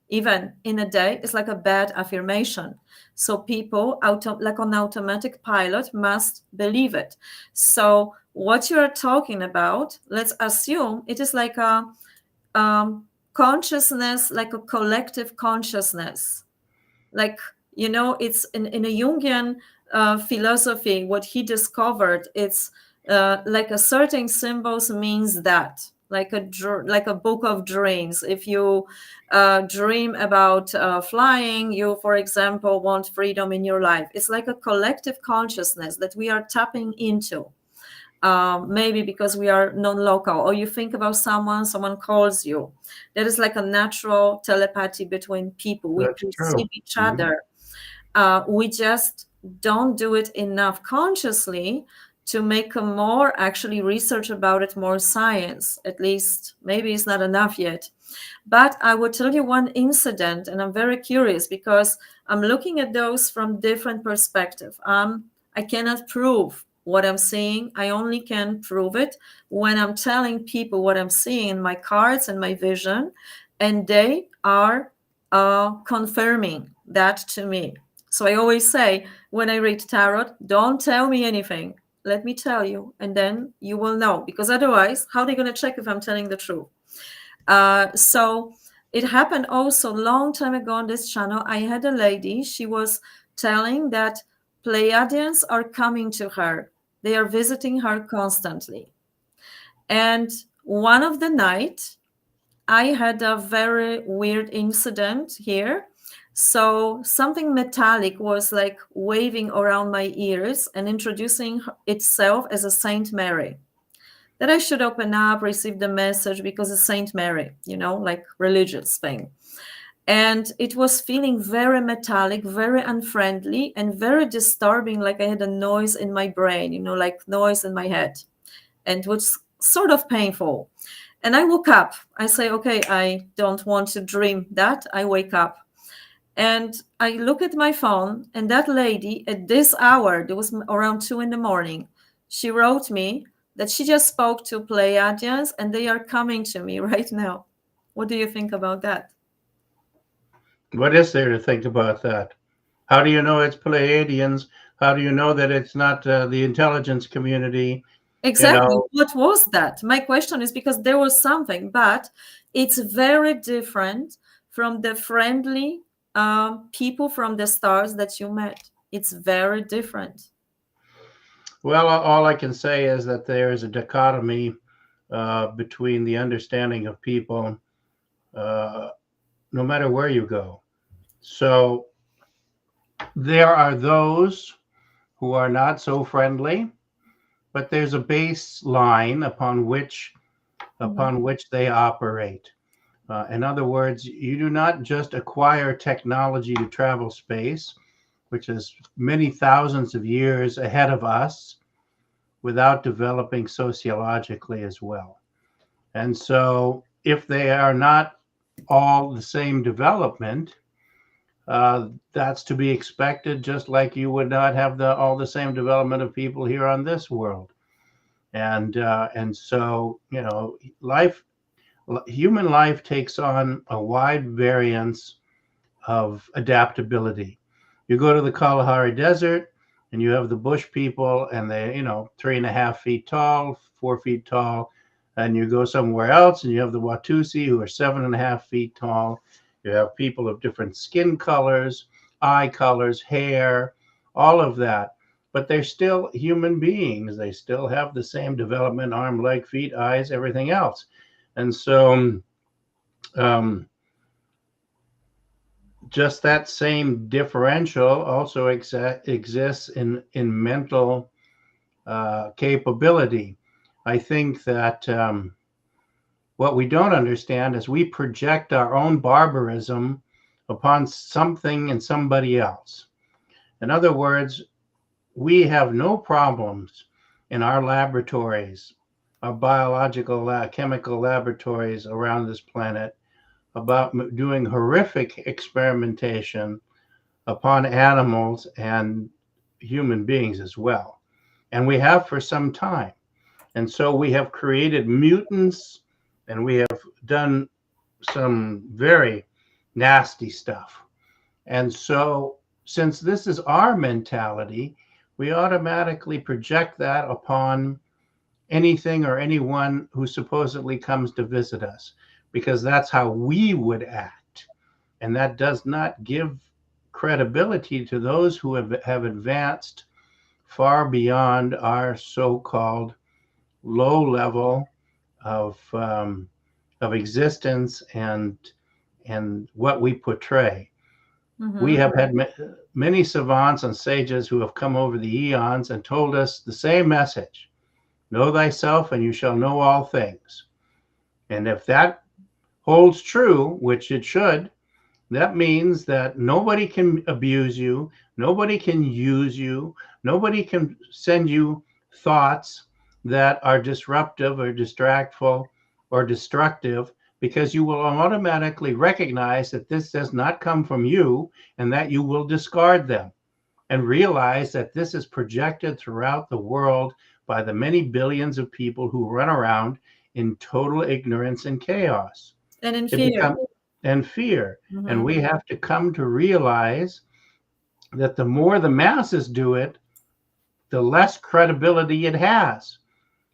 even in a day, it's like a bad affirmation. So people, like on automatic pilot, must believe it. So what you are talking about, let's assume it is like a consciousness, like a collective consciousness. Like, it's in a Jungian philosophy, what he discovered, it's like a certain symbols means that, like like a book of dreams. If you dream about flying, you, for example, want freedom in your life. It's like a collective consciousness that we are tapping into. Maybe because we are non-local, or you think about someone calls you. There is like a natural telepathy between people. We That's true. perceive each Mm-hmm. other. We just don't do it enough consciously to make a more actually research about it, more science. At least maybe it's not enough yet. But I will tell you one incident, and I'm very curious because I'm looking at those from different perspective. I cannot prove what I'm seeing. I only can prove it when I'm telling people what I'm seeing in my cards and my vision, and they are confirming that to me. So I always say, when I read tarot, don't tell me anything. Let me tell you, and then you will know. Because otherwise, how are they going to check if I'm telling the truth? So it happened also long time ago on this channel. I had a lady, she was telling that Pleiadians are coming to her. They are visiting her constantly. And one of the night, I had a very weird incident here. So something metallic was like waving around my ears and introducing itself as a Saint Mary, that I should open up, receive the message because it's Saint Mary, like religious thing. And it was feeling very metallic, very unfriendly, and very disturbing, like I had a noise in my brain, like noise in my head. And it was sort of painful. And I woke up. I say, okay, I don't want to dream that. I wake up. And I look at my phone, and that lady at this hour, it was around 2 in the morning, she wrote me that she just spoke to Pleiadians and they are coming to me right now. What do you think about that? What is there to think about that? How do you know it's Pleiadians? How do you know that it's not the intelligence community? You Exactly. know, What was that? My question is because there was something, but it's very different from the friendly people from the stars that you met. It's very different. Well, all I can say is that there is a dichotomy between the understanding of people, uh, no matter where you go. So there are those who are not so friendly, but there's a baseline Mhm. upon which they operate. In other words, you do not just acquire technology to travel space, which is many thousands of years ahead of us, without developing sociologically as well. And so, if they are not all the same development, that's to be expected, just like you would not have all the same development of people here on this world. And so, life, human life takes on a wide variance of adaptability. You go to the Kalahari Desert and you have the bush people, and they, 3.5 feet tall, 4 feet tall. And you go somewhere else and you have the Watusi, who are 7.5 feet tall. You have people of different skin colors, eye colors, hair, all of that. But they're still human beings. They still have the same development: arm, leg, feet, eyes, everything else. And so, um, just that same differential also exists in mental capability. I think that what we don't understand is we project our own barbarism upon something and somebody else. In other words, we have no problems in our laboratories, our biological, chemical laboratories around this planet, about doing horrific experimentation upon animals and human beings as well. And we have for some time. And so we have created mutants, and we have done some very nasty stuff. And so, since this is our mentality, we automatically project that upon anything or anyone who supposedly comes to visit us, because that's how we would act. And that does not give credibility to those who have advanced far beyond our so-called low level of existence and what we portray. We Mhm. have had many savants and sages who have come over the eons and told us the same message: know thyself, and you shall know all things. And if that holds true, which it should, that means that nobody can abuse you, nobody can use you, nobody can send you thoughts that are disruptive or distractful or destructive, because you will automatically recognize that this does not come from you, and that you will discard them and realize that this is projected throughout the world by the many billions of people who run around in total ignorance and chaos. And in It fear. becomes and fear. And Mhm. we have to come to realize that the more the masses do it, the less credibility it has,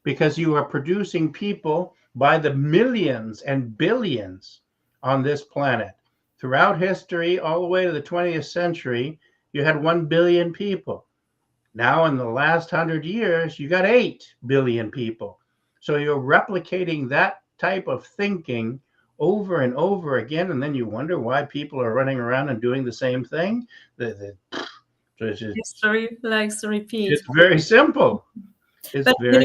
because you are producing people by the millions and billions on this planet. Throughout history, all the way to the 20th century, you had 1 billion people. Now, in the last 100 years, you got 8 billion people. So you're replicating that type of thinking over and over again. And then you wonder why people are running around and doing the same thing. It's, History likes to repeat. it's very simple. It's But very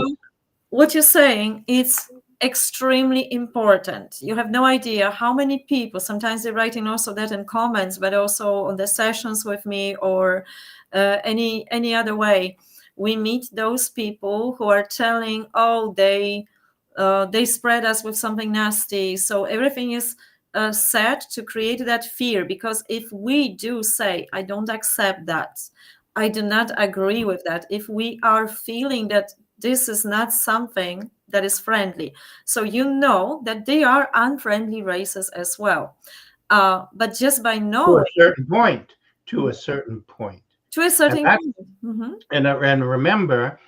what you're saying, it's extremely important. You have no idea how many people, sometimes they're writing also that in comments, but also on the sessions with me, or any other way. We meet those people who are telling, oh, they spread us with something nasty. So everything is said to create that fear. Because if we do say, I don't accept that, I do not agree with that, if we are feeling that this is not something that is friendly, so you know that they are unfriendly races as well. But just by to a knowing, certain point, to a certain point. to a And certain that point. Mhm. and remember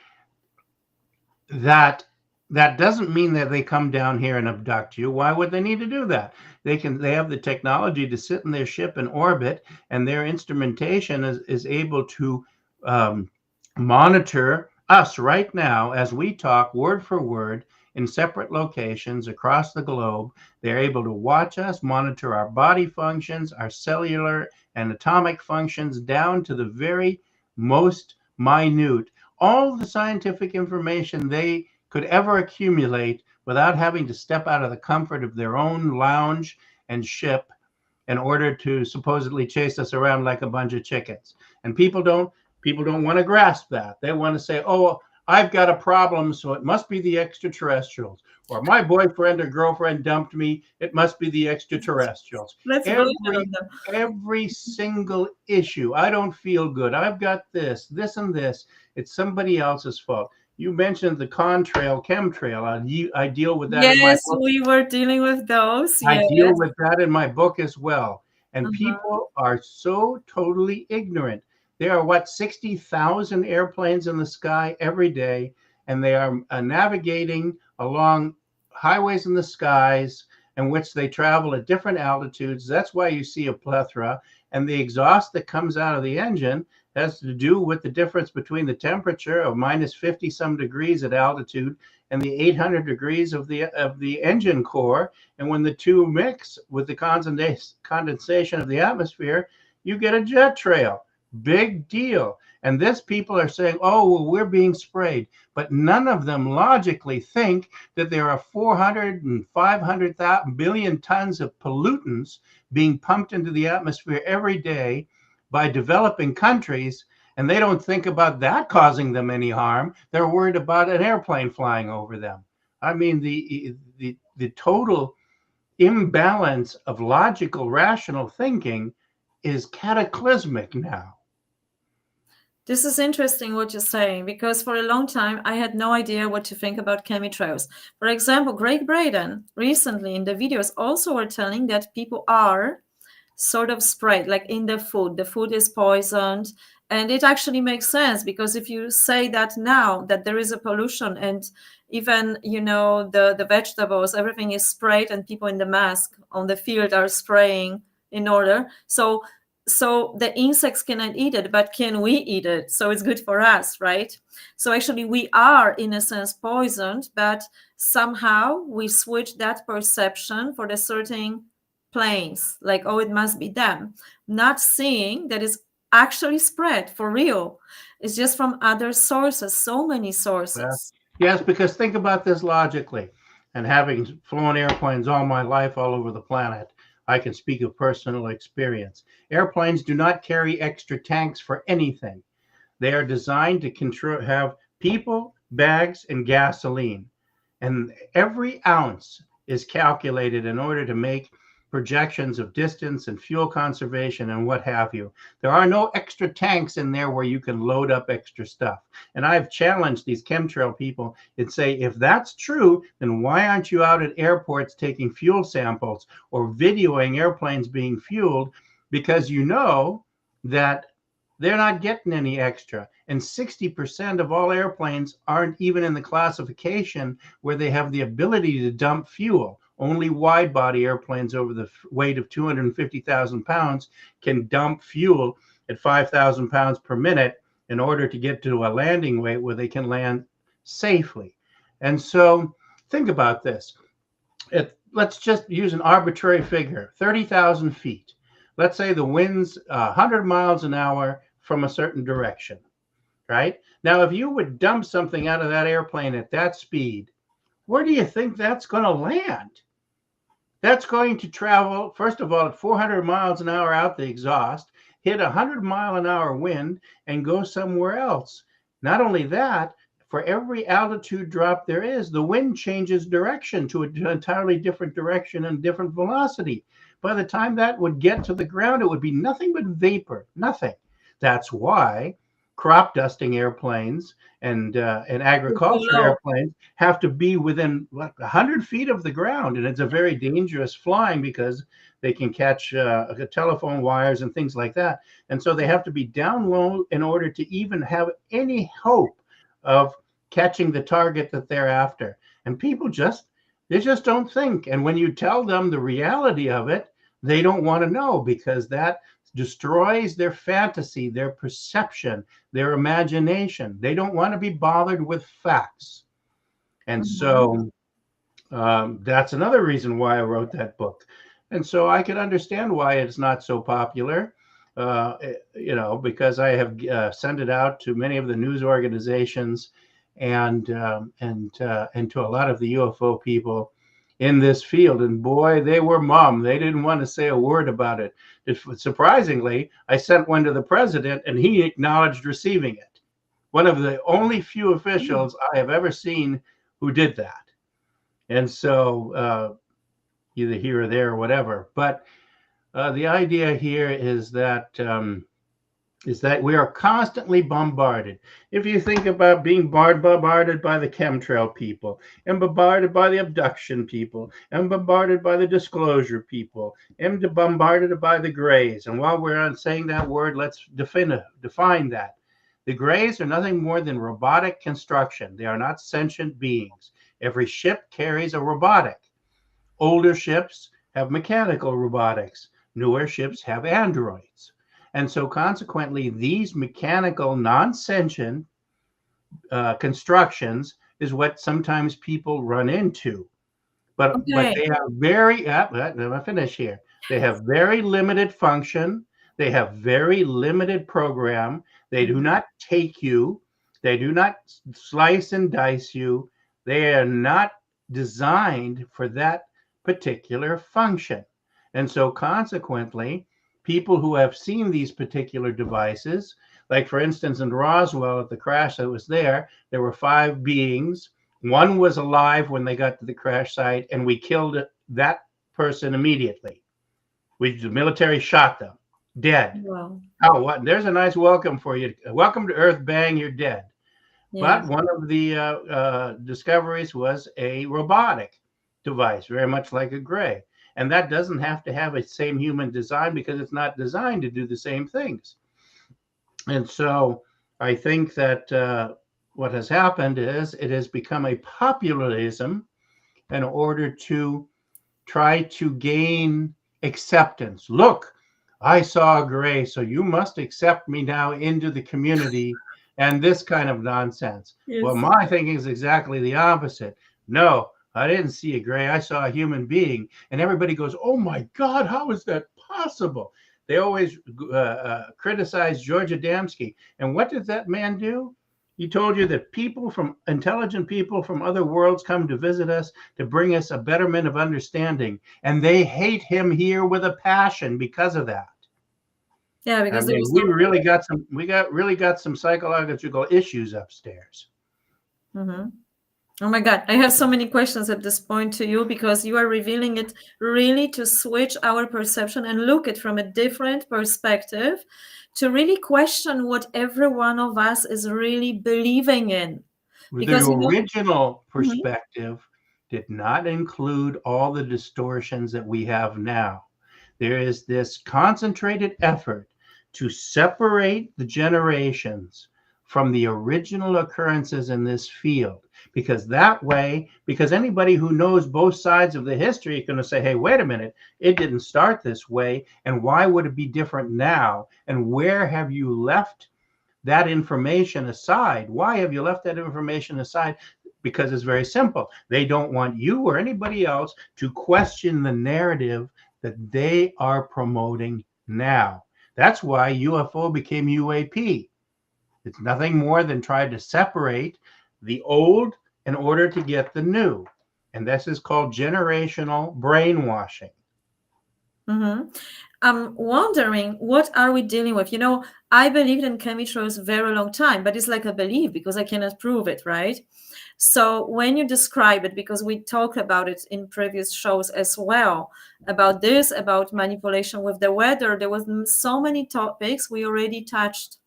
that That doesn't mean that they come down here and abduct you. Why would they need to do that? They have the technology to sit in their ship in orbit, and their instrumentation is able to um, monitor us right now as we talk word for word in separate locations across the globe. They're able to watch us, monitor our body functions, our cellular and atomic functions down to the very most minute. All the scientific information they could ever accumulate without having to step out of the comfort of their own lounge and ship in order to supposedly chase us around like a bunch of chickens. And people don't want to grasp that. They want to say, "Oh, I've got a problem, so it must be the extraterrestrials." Or my boyfriend or girlfriend dumped me, it must be the extraterrestrials. Let's blame it on Every them. every single issue. I don't feel good. I've got this and this. It's somebody else's fault. You mentioned the contrail, chemtrail. I deal with that in my Yes, book. we were dealing with those. I deal Yes. with that in my book as well. And Uh-huh. people are so totally ignorant. There are, what, 60,000 airplanes in the sky every day, and they are navigating along highways in the skies in which they travel at different altitudes. That's why you see a plethora. And the exhaust that comes out of the engine has to do with the difference between the temperature of minus 50 some degrees at altitude and the 800 degrees of the engine core. And when the two mix with the condensation of the atmosphere, you get a jet trail. Big deal. And this people are saying, oh, well, we're being sprayed. But none of them logically think that there are 400 and 500 billion tons of pollutants being pumped into the atmosphere every day by developing countries, and they don't think about that causing them any harm. They're worried about an airplane flying over them. I mean, the total imbalance of logical, rational thinking is cataclysmic now. This is interesting what you're saying because for a long time I had no idea what to think about chemtrails. For example, Greg Braden recently in the videos also were telling that people are sort of sprayed like in the food. The food is poisoned. And it actually makes sense because if you say that now that there is a pollution and even the vegetables, everything is sprayed and people in the mask on the field are spraying in order. So the insects cannot eat it, but can we eat it? So it's good for us, right? So actually we are in a sense poisoned, but somehow we switch that perception for the certain planes, like, oh, it must be them, not seeing that it's actually spread for real. It's just from other sources, so many Well, sources. yes, because think about this logically. And having flown airplanes all my life all over the planet, I can speak of personal experience. Airplanes do not carry extra tanks for anything. They are designed to have people, bags, and gasoline. And every ounce is calculated in order to make projections of distance and fuel conservation and what have you. There are no extra tanks in there where you can load up extra stuff. And I've challenged these chemtrail people and say, if that's true, then why aren't you out at airports taking fuel samples or videoing airplanes being fueled? Because you know that they're not getting any extra. And 60% of all airplanes aren't even in the classification where they have the ability to dump fuel. Only wide body airplanes over the weight of 250,000 pounds can dump fuel at 5,000 pounds per minute in order to get to a landing weight where they can land safely. And so think about this. Let's just use an arbitrary figure, 30,000 feet. Let's say the wind's 100 miles an hour from a certain direction, right? Now, if you would dump something out of that airplane at that speed, where do you think that's going to land? That's going to travel, first of all, at 400 miles an hour out the exhaust, hit a 100-mile-an-hour wind, and go somewhere else. Not only that, for every altitude drop there is, the wind changes direction to an entirely different direction and different velocity. By the time that would get to the ground, it would be nothing but vapor, nothing. That's why crop dusting airplanes and agriculture Below. airplanes have to be within 100 feet of the ground, and it's a very dangerous flying because they can catch telephone wires and things like that, and so they have to be down low in order to even have any hope of catching the target that they're after. And people just don't think. And when you tell them the reality of it, they don't want to know, because that destroys their fantasy, their perception, their imagination. They don't want to be bothered with facts. And Mm-hmm. so that's another reason why I wrote that book. And so I can understand why it's not so popular, because I have sent it out to many of the news organizations, and to a lot of the UFO people in this field. And boy, they were mum. They didn't want to say a word about it. Surprisingly, I sent one to the president, and he acknowledged receiving it. One of the only few officials I have ever seen who did that. And so either here or there or whatever. But the idea here is that we are constantly bombarded. If you think about being bombarded by the chemtrail people, and bombarded by the abduction people, and bombarded by the disclosure people, and bombarded by the grays. And while we're on saying that word, let's define that. The grays are nothing more than robotic construction. They are not sentient beings. Every ship carries a robotic. Older ships have mechanical robotics. Newer ships have androids. And so consequently, these mechanical, non-sentient constructions is what sometimes people run into. But Okay. they have let me finish here. They have very limited function. They have very limited program. They do not take you. They do not slice and dice you. They are not designed for that particular function. And so consequently, people who have seen these particular devices, like for instance in Roswell at the crash that was there were 5 beings. One was alive when they got to the crash site, and we killed that person immediately. The military shot them dead. Wow. Oh, what? There's a nice welcome for you. Welcome to Earth. Bang, you're dead. But Yes. one of the discoveries was a robotic device, very much like a gray. And that doesn't have to have a same human design, because it's not designed to do the same things. And so I think that what has happened is it has become a popularism in order to try to gain acceptance. Look, I saw a gray, so you must accept me now into the community, and this kind of nonsense. Well, Yes. my thinking is exactly the opposite. No, I didn't see a gray. I saw a human being. And everybody goes, oh my God, how is that possible? They always criticize George Adamski. And what did that man do? He told you that intelligent people from other worlds come to visit us to bring us a betterment of understanding. And they hate him here with a passion because of that. Yeah, I because there mean, was no. really got some psychological issues upstairs. Mhm. Oh my God, I have so many questions at this point to you, because you are revealing it really to switch our perception and look at from a different perspective, to really question what every one of us is really believing in. The Because original Mhm. perspective did not include all the distortions that we have now. There is this concentrated effort to separate the generations from the original occurrences in this field. Because anybody who knows both sides of the history is going to say, hey, wait a minute, it didn't start this way. And why would it be different now? And where have you left that information aside? Why have you left that information aside? Because it's very simple. They don't want you or anybody else to question the narrative that they are promoting now. That's why UFO became UAP. It's nothing more than trying to separate the old in order to get the new. And this is called generational brainwashing. Mhm. I'm wondering, what are we dealing with? I believed in chemtrails a very long time, but it's like a belief because I cannot prove it, right? So when you describe it, because we talked about it in previous shows as well, about this, about manipulation with the weather, there was so many topics we already touched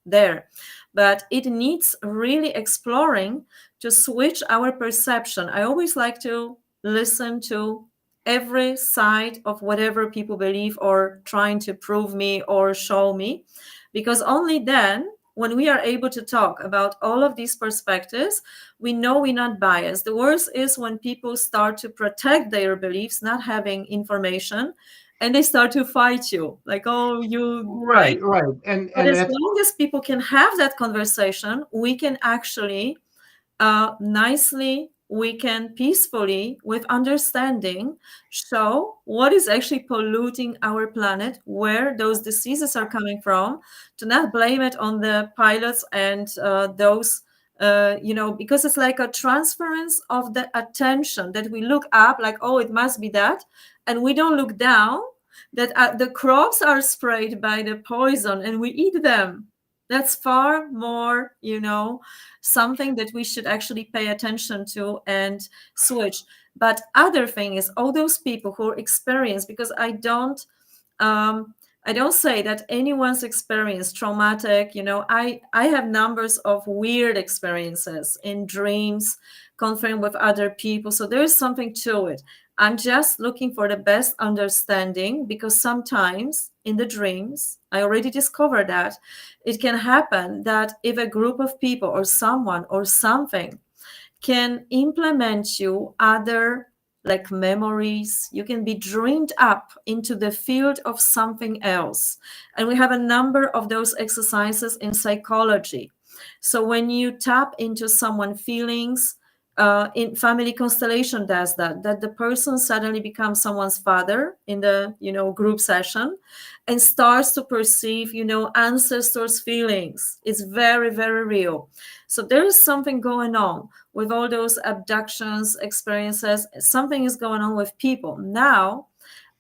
there, but it needs really exploring to switch our perception. I always like to listen to every side of whatever people believe or trying to prove me or show me, because only then when we are able to talk about all of these perspectives, we know we're not biased. The worst is when people start to protect their beliefs, not having information, and they start to fight you, like, oh, you, right? Right, right. But And as that's long as people can have that conversation, we can actually nicely, we can peacefully, with understanding, show what is actually polluting our planet, where those diseases are coming from, to not blame it on the pilots and those, because it's like a transference of the attention that we look up, like, oh, it must be that. And we don't look down that the crops are sprayed by the poison and we eat them. That's far more, something that we should actually pay attention to and switch. But other thing is all those people who experience, because um, I don't say that anyone's experience traumatic. I have numbers of weird experiences in dreams, conferring with other people. So there is something to it. I'm just looking for the best understanding, because sometimes in the dreams, I already discovered that it can happen that if a group of people or someone or something can implement you other, like, memories, you can be dreamed up into the field of something else. And we have a number of those exercises in psychology. So when you tap into someone's feelings, in family constellation does that the person suddenly becomes someone's father in the group session, and starts to perceive ancestors' feelings. It's very, very real. So there is something going on with all those abductions experiences. Something is going on with people now.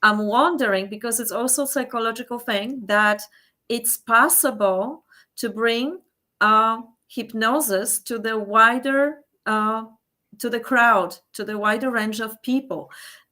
I'm wondering, because it's also a psychological thing, that it's possible to bring hypnosis to the wider to the crowd, to the wider range of people.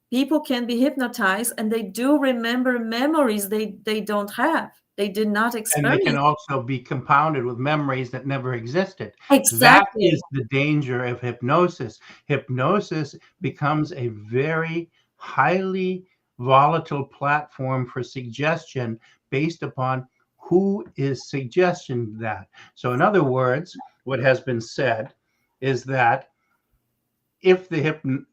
People can be hypnotized and they do remember memories they don't have, they did not and they can experience. also be compounded with memories that never existed. That Exactly. is the danger of hypnosis. Hypnosis becomes a very highly volatile platform for suggestion based upon who is suggesting that. So, in other words, what has been said is that if the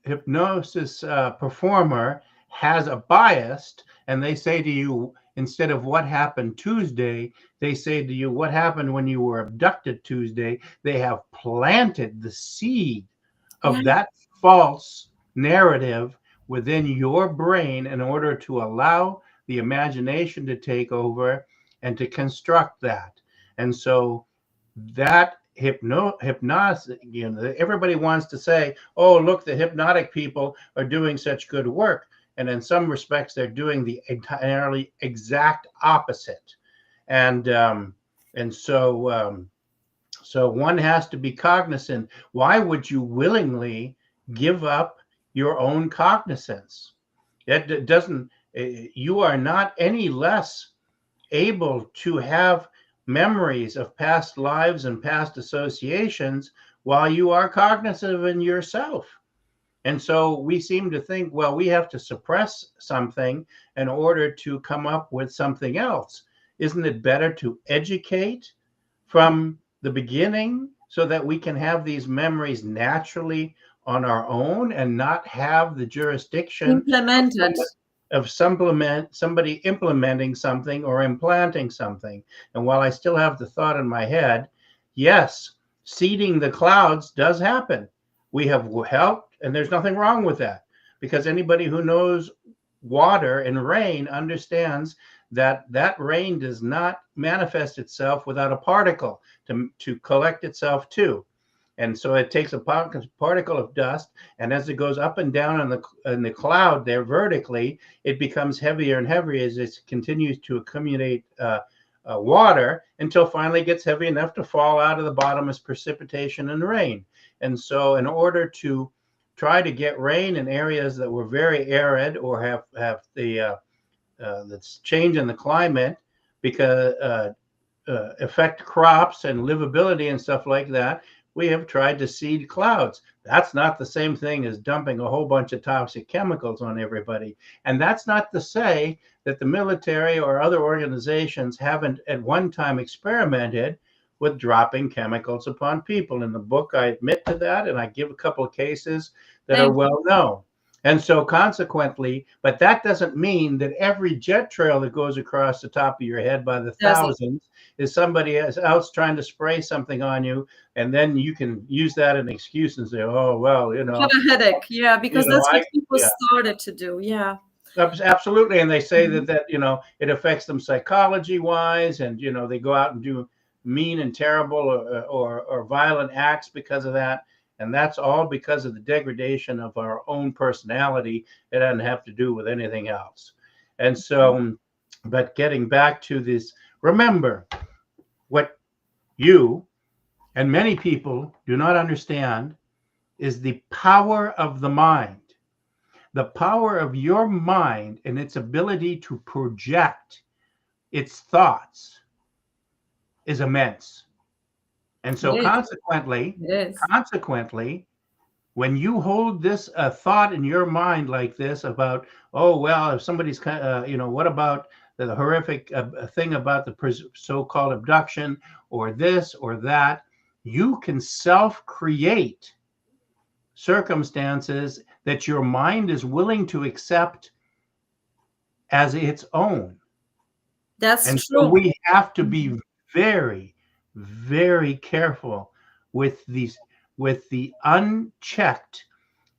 hypnosis performer has a bias and they say to you, instead of what happened Tuesday, they say to you, what happened when you were abducted Tuesday, they have planted the seed Yeah. of that false narrative within your brain in order to allow the imagination to take over and to construct that. And so that hypnosis, everybody wants to say, oh, look, the hypnotic people are doing such good work. And in some respects, they're doing the entirely exact opposite. And and so so one has to be cognizant. Why would you willingly give up your own cognizance? It doesn't. You are not any less able to have memories of past lives and past associations while you are cognizant in yourself. And so we seem to think, well, we have to suppress something in order to come up with something else. Isn't it better to educate from the beginning so that we can have these memories naturally on our own and not have the jurisdiction of Implemented. somebody implementing something or implanting something? And while I still have the thought in my head, yes, seeding the clouds does happen. We have helped, and there's nothing wrong with that, because anybody who knows water and rain understands that that rain does not manifest itself without a particle to collect itself to. And so it takes a particle of dust, and as it goes up and down in the cloud there vertically, it becomes heavier and heavier as it continues to accumulate water until finally it gets heavy enough to fall out of the bottom as precipitation and rain. And so, in order to try to get rain in areas that were very arid or have that's change in the climate, because affect crops and livability and stuff like that, we have tried to seed clouds. That's not the same thing as dumping a whole bunch of toxic chemicals on everybody. And that's not to say that the military or other organizations haven't at one time experimented with dropping chemicals upon people. In the book, I admit to that, and I give a couple of cases that are Thank you. well known. And so, consequently, but that doesn't mean that every jet trail that goes across the top of your head by the Doesn't. thousands is somebody else trying to spray something on you, and then you can use that as an excuse and say, "Oh well, Had a headache. Yeah, because that's what I people yeah." started to do. Yeah. Absolutely, and they say Mhm. that it affects them psychology wise, and they go out and do mean and terrible or violent acts because of that, and that's all because of the degradation of our own personality. It doesn't have to do with anything else. And so, but getting back to this, remember what you and many people do not understand is the power of the mind. The power of your mind and its ability to project its thoughts is immense. And so It is. consequently, It is. consequently, when you hold this thought in your mind like this about, oh well, if somebody's what about the horrific thing about the so-called abduction or this or that, you can self-create circumstances that your mind is willing to accept as its own. That's And so true. we have to be Mhm. very, very careful with the unchecked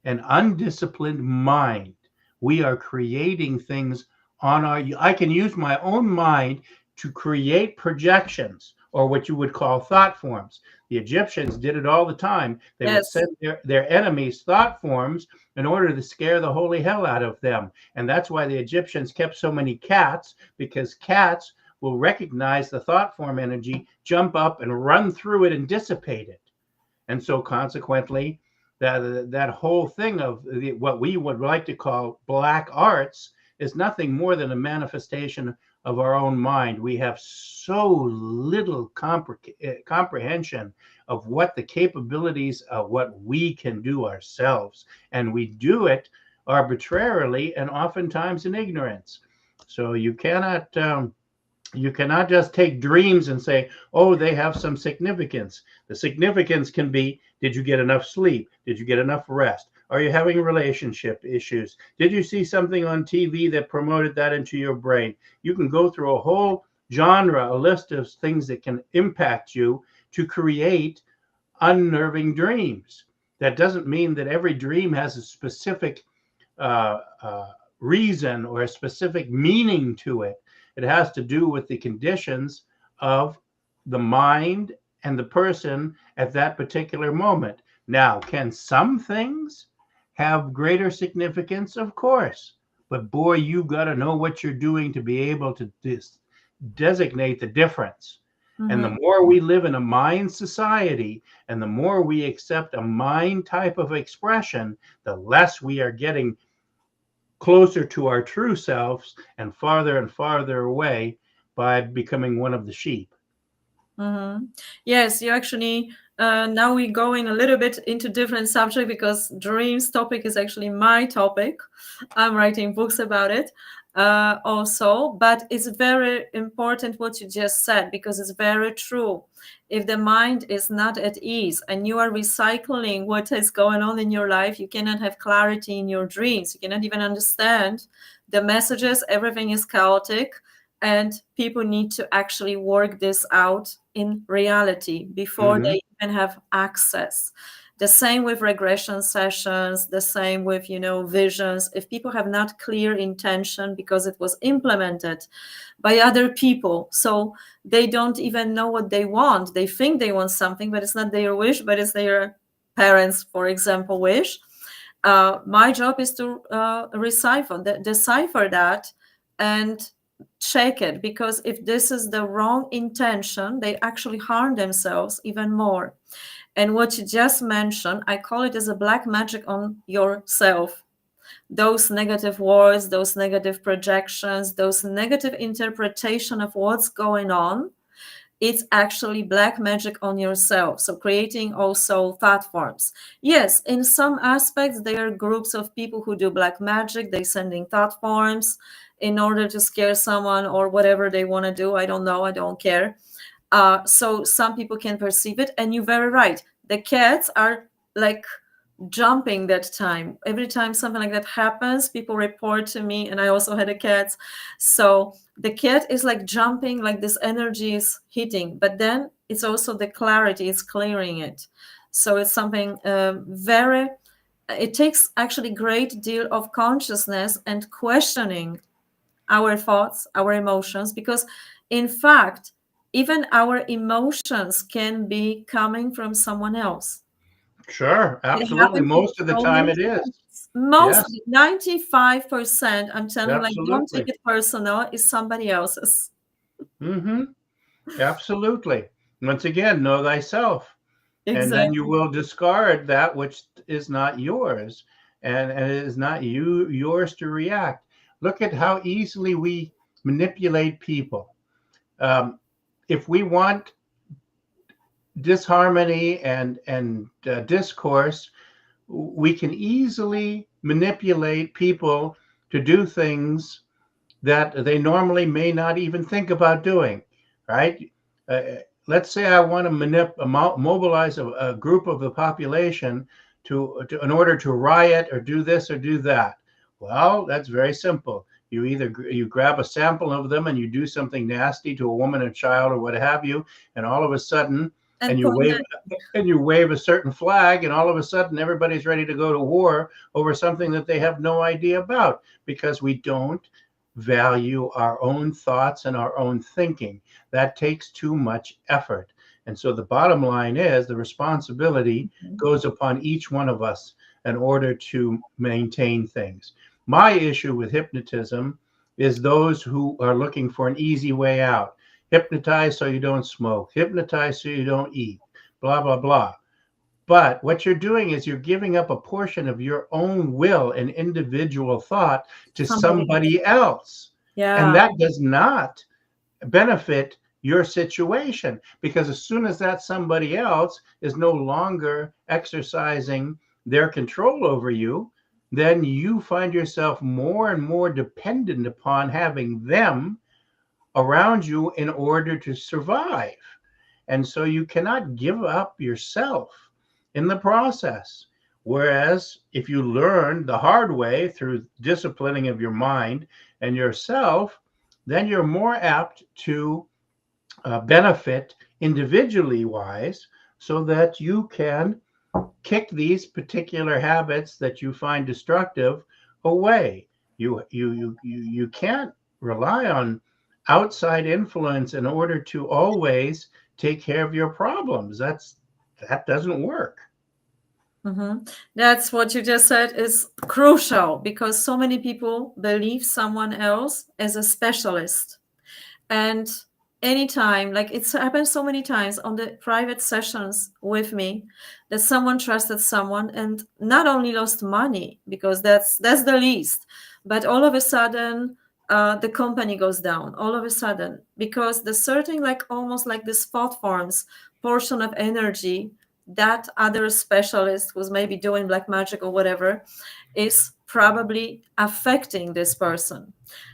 and undisciplined mind. We are creating things on our I can use my own mind to create projections, or what you would call thought forms. The Egyptians did it all the time. They would Yes. send their enemies thought forms in order to scare the holy hell out of them. And that's why the Egyptians kept so many cats, because cats will recognize the thought form energy, jump up and run through it and dissipate it. And so consequently, that whole thing of what we would like to call black arts is nothing more than a manifestation of our own mind. We have so little comprehension of what the capabilities of what we can do ourselves, and we do it arbitrarily and oftentimes in ignorance. So you cannot just take dreams and say, oh, they have some significance. The significance can be, did you get enough sleep? Did you get enough rest? Are you having relationship issues? Did you see something on TV that promoted that into your brain? You can go through a whole genre, a list of things that can impact you to create unnerving dreams. That doesn't mean that every dream has a specific uh, uh, reason or a specific meaning to it. It has to do with the conditions of the mind and the person at that particular moment. Now, can some things have greater significance? Of course. But boy, you got to know what you're doing to be able to designate the difference. And the Mhm. more we live in a mind society and the more we accept a mind type of expression, the less we are getting closer to our true selves and farther away by becoming one of the sheep. Mm-hmm. Yes, you actually now we go in a little bit into different subject because dreams topic is actually my topic. I'm writing books about it also, but it's very important what you just said because it's very true. If the mind is not at ease and you are recycling what is going on in your life, you cannot have clarity in your dreams. You cannot even understand the messages. Everything is chaotic and people need to actually work this out in reality before Mm-hmm. they even have access. The same with regression sessions, the same with visions. If people have not clear intention because it was implemented by other people, so they don't even know what they want. They think they want something, but it's not their wish, but it's their parents, for example, wish. My job is to decipher that and check it, because if this is the wrong intention, they actually harm themselves even more. And what you just mentioned, I call it as a black magic on yourself. Those negative words, those negative projections, those negative interpretation of what's going on, it's actually black magic on yourself. So creating also thought forms. Yes, in some aspects there are groups of people who do black magic. They sending thought forms in order to scare someone or whatever they want to do. I don't know, I don't care. So some people can perceive it, and you're very right. The cats are like jumping that time. Every time something like that happens, people report to me, and I also had a cat. So the cat is like jumping, like this energy is hitting, but then it's also the clarity is clearing it. So it's something very, it takes actually great deal of consciousness and questioning our thoughts, our emotions, because in fact, even our emotions can be coming from someone else. Sure, It absolutely. happens Most of the so time many it is. times. Most Yes, 95%, I'm telling you, like, don't take absolutely. it personal, is somebody else's. Hmm. Absolutely. Once again, know thyself, and then you Exactly. will discard that which is not yours, and it is not yours to react. Look at how easily we manipulate people. Um, if we want disharmony and discourse, we can easily manipulate people to do things that they normally may not even think about doing, right? Uh, let's say I want to mobilize a group of the population in order to riot or do this or do that. Well, that's very simple. You grab a sample of them and you do something nasty to a woman, a child, or what have you, and all of a sudden, and And you point wave and you wave a certain flag, and all of a sudden everybody's ready to go to war over something that they have no idea about, because we don't value our own thoughts and our own thinking. That takes too much effort. And so the bottom line is the responsibility goes upon each one of us in order to maintain things. My issue with hypnotism is those who are looking for an easy way out. Hypnotize so you don't smoke, hypnotize so you don't eat, blah, blah, blah. But what you're doing is you're giving up a portion of your own will and individual thought to somebody else. somebody else. And Yeah. that does not benefit your situation, because as soon as that somebody else is no longer exercising their control over you, then you find yourself more and more dependent upon having them around you in order to survive. And so you cannot give up yourself in the process. Whereas if you learn the hard way through disciplining of your mind and yourself, then you're more apt to benefit individually wise, so that you can kick these particular habits that you find destructive away. You can't rely on outside influence in order to always take care of your problems. That doesn't work. Mhm. That's what you just said is crucial, because so many people believe someone else as a specialist. And anytime, like it's happened so many times on the private sessions with me, that someone trusted someone and not only lost money, because that's the least, but all of a sudden the company goes down all of a sudden, because the certain, like almost like this spot forms portion of energy that other specialist who's maybe doing black magic or whatever is probably affecting this person.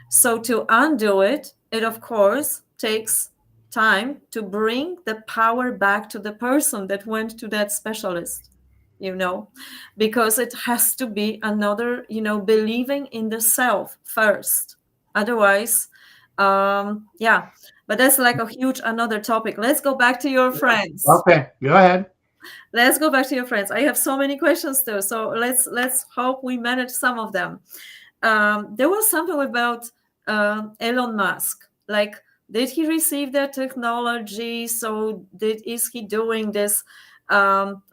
So to undo it, it of course takes time to bring the power back to the person that went to that specialist, you know, because it has to be another, believing in the self first. Otherwise, yeah, but that's like a huge another topic. Let's go back to your friends. Okay, go ahead. Let's go back to your friends. I have so many questions too, so let's hope we manage some of them. There was something about Elon Musk. Like, did he receive that technology? So, is he doing this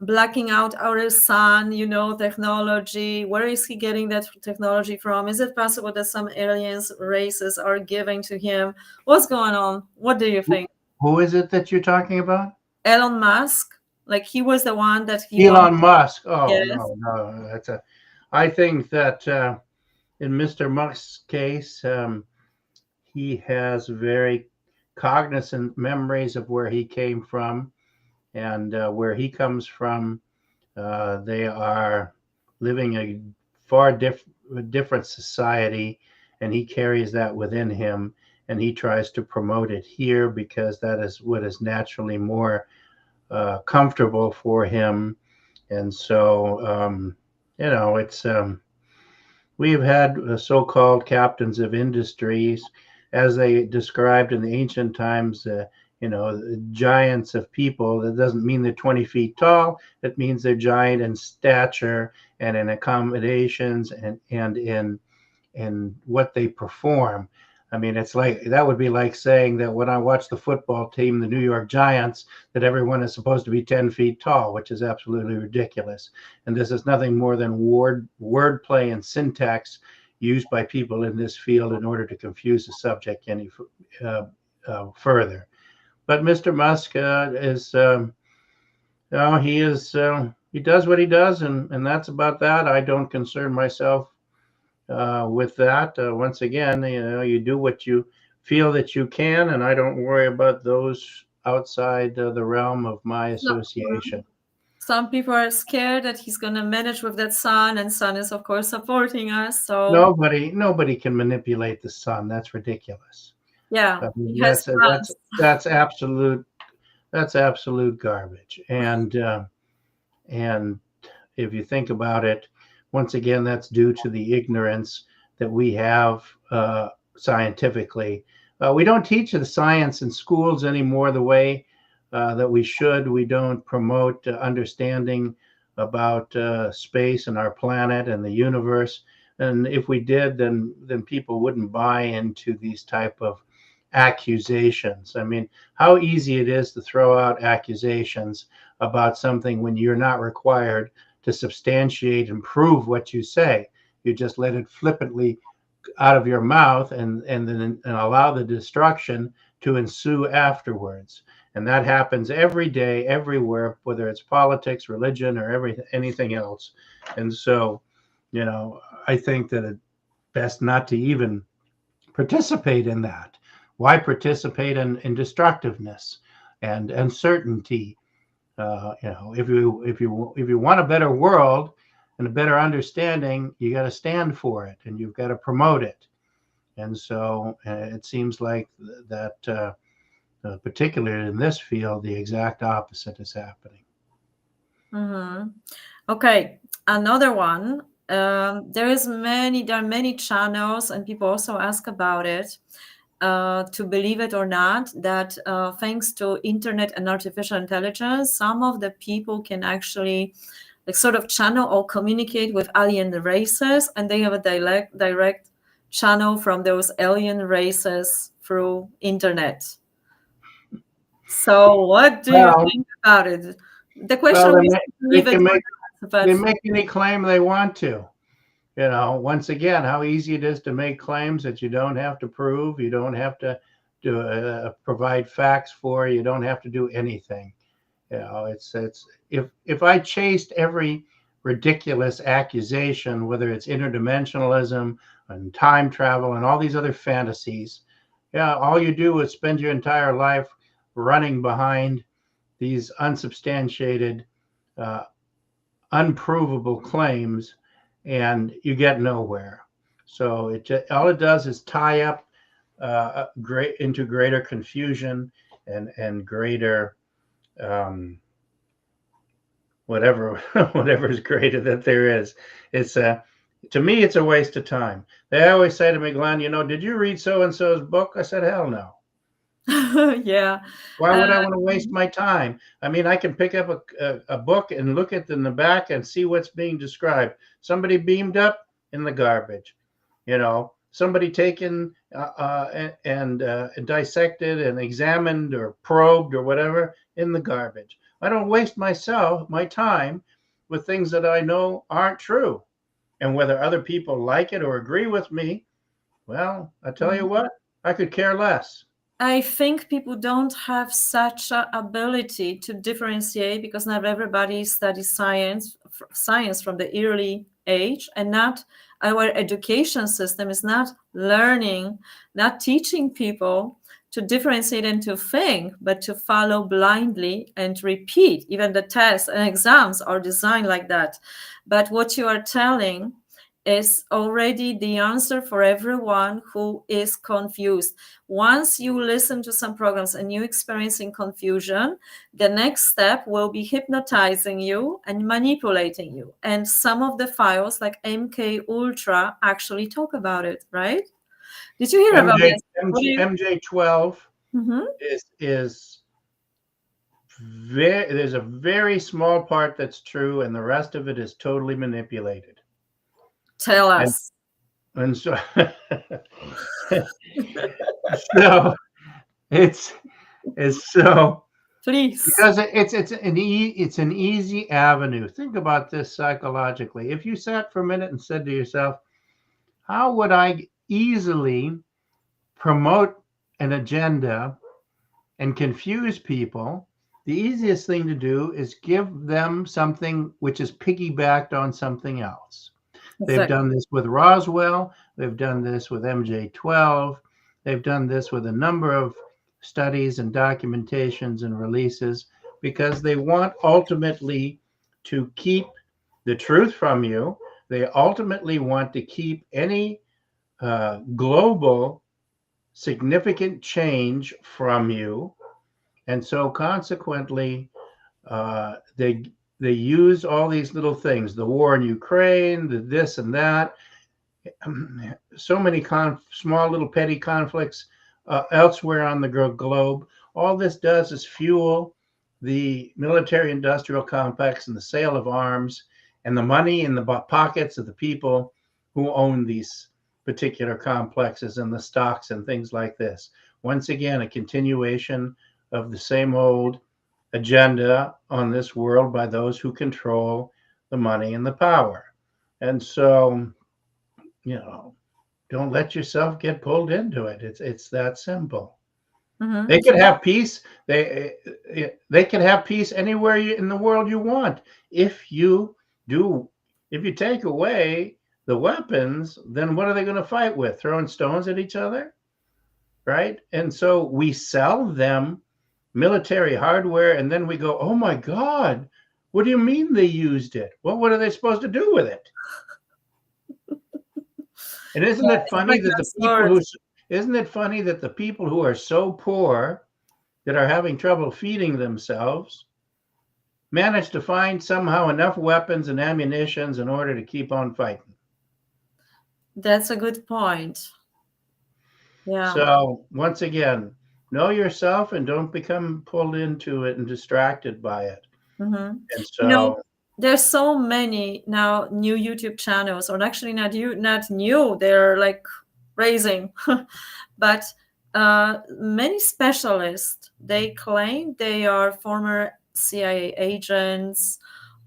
blacking out our sun, technology? Where is he getting that technology from? Is it possible that some aliens races are giving to him? What's going on? What do you think? Who is it that you're talking about? Elon Musk, like he was the one that he wanted. Elon Musk. Oh, Yes. no, no, I think that in Mr. Musk's case, he has very cognizant memories of where he came from, and where he comes from. They are living a far different society, and he carries that within him. and he tries to promote it here because that is what is naturally more comfortable for him. And so, it's we've had so-called captains of industries, as they described in the ancient times. Giants of people. That doesn't mean they're 20 feet tall. It means they're giant in stature and in accommodations and what they perform. I mean, it's like that would be like saying that when I watch the football team, the New York Giants, that everyone is supposed to be 10 feet tall, which is absolutely ridiculous. And this is nothing more than wordplay and syntax used by people in this field in order to confuse the subject any further. But Mr. Musk is, he is, he does what he does, and that's about that. I don't concern myself with that. Once again, you do what you feel that you can, and I don't worry about those outside the realm of my So, association. some people are scared that he's going to manage with that sun, and sun is, of course, supporting us. So, Nobody can manipulate the sun. That's ridiculous. yeah, I mean, he has plans. that's absolute garbage. And if you think about it, once again, that's due to the ignorance that we have scientifically. We don't teach the science in schools anymore the way that we should. We don't promote understanding about space and our planet and the universe. And if we did, then people wouldn't buy into these type of accusations. I mean, how easy it is to throw out accusations about something when you're not required to substantiate and prove what you say. You just let it flippantly out of your mouth and then allow the destruction to ensue afterwards. And that happens every day, everywhere, whether it's politics, religion, or anything else. And so, I think that it's best not to even participate in that. Why participate in destructiveness and uncertainty? If you want a better world and a better understanding, you got to stand for it and you've got to promote it. And so it seems like that, particularly in this field, the exact opposite is happening. Mm-hmm. Okay, another one. There are many channels, and people also ask about it. To believe it or not, that thanks to internet and artificial intelligence, some of the people can actually like sort of channel or communicate with alien races, and they have a direct channel from those alien races through internet. So what do you Well, think about it? The well, question they, was ma- to they believe it can make or not, they but make any claim they want to. Once again, how easy it is to make claims that you don't have to prove, you don't have to provide facts for, you don't have to do anything. It's if I chased every ridiculous accusation, whether it's interdimensionalism and time travel and all these other fantasies, yeah, all you do is spend your entire life running behind these unsubstantiated, uh, unprovable claims, and you get nowhere. So all it does is tie up great into greater confusion and greater um, whatever whatever is greater that there is. It's to me, it's a waste of time. They always say to me, Glenn, did you read so and so's book? I said, hell no. yeah. Why would I want to waste Um, my time? I mean, I can pick up a book and look at in the back and see what's being described. Somebody beamed up in the garbage, somebody taken and dissected and examined or probed or whatever in the garbage. I don't waste my time with things that I know aren't true. And whether other people like it or agree with me, well, I tell you what, I could care less. I think people don't have such a ability to differentiate because not everybody studies science from the early age, and not our education system is not learning, not teaching people to differentiate and to think, but to follow blindly and repeat. Even the tests and exams are designed like that. But what you are telling is already the answer for everyone who is confused. Once you listen to some programs and you're experiencing confusion, the next step will be hypnotizing you and manipulating you. And some of the files, like MK Ultra, actually talk about it, right? Did you hear about MJ this? What do you? MJ12 Mhm. is very, there's a very small part that's true, and the rest of it is totally manipulated. Tell And us. and so so it's so Please. because it's an easy avenue. Think about this psychologically. If you sat for a minute and said to yourself, how would I easily promote an agenda and confuse people? The easiest thing to do is give them something which is piggybacked on something else. They've Exactly. done this with Roswell. They've done this with MJ12. They've done this with a number of studies and documentations and releases because they want ultimately to keep the truth from you. They ultimately want to keep any global significant change from you. And so consequently, they use all these little things, the war in Ukraine, the this and that, so many small little petty conflicts elsewhere on the globe. All this does is fuel the military industrial complex and the sale of arms and the money in the pockets of the people who own these particular complexes and the stocks and things like this. Once again, a continuation of the same old agenda on this world by those who control the money and the power. And so, you know, don't let yourself get pulled into it. It's that simple. Mhm. They could have peace. They can have peace anywhere in the world you want. If you do, if you take away the weapons, then what are they going to fight with? Throwing stones at each other, right? And so we sell them military hardware, and then we go, "Oh my God, what do you mean they used it? Well, what are they supposed to do with it?" And isn't it It's funny like that the people absurd. who isn't it funny that the people who are so poor that are having trouble feeding themselves manage to find somehow enough weapons and ammunitions in order to keep on fighting? That's a good point. Yeah. So once again, know yourself and don't become pulled into it and distracted by it. Hmm. And You know, so there's so many now new YouTube channels, or actually not new. They're like raising, but many specialists, they claim they are former CIA agents,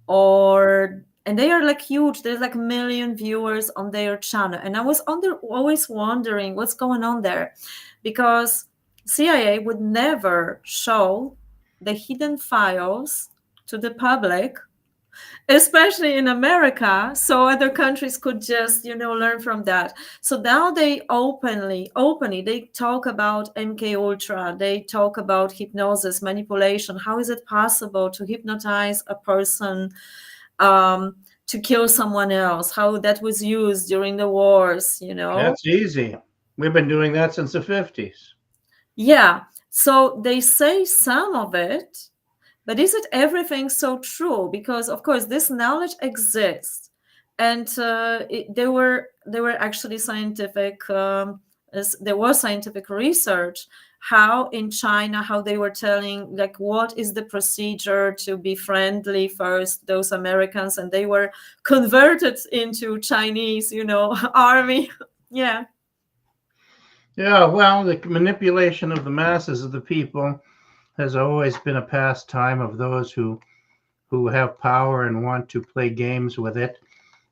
or and they are like huge. There's like a million viewers on their channel, and I was always wondering what's going on there, because CIA would never show the hidden files to the public, especially in America, so other countries could just, learn from that. So now they openly they talk about MK Ultra, they talk about hypnosis, manipulation. How is it possible to hypnotize a person, um, to kill someone else? How that was used during the wars. that's easy. We've been doing that since the 50s. Yeah. So they say some of it, but is it everything so true? Because of course this knowledge exists, and there were actually scientific there was scientific research how in China, how they were telling like what is the procedure to be friendly first, those Americans, and they were converted into Chinese, army. Yeah. Yeah, well, the manipulation of the masses of the people has always been a pastime of those who have power and want to play games with it.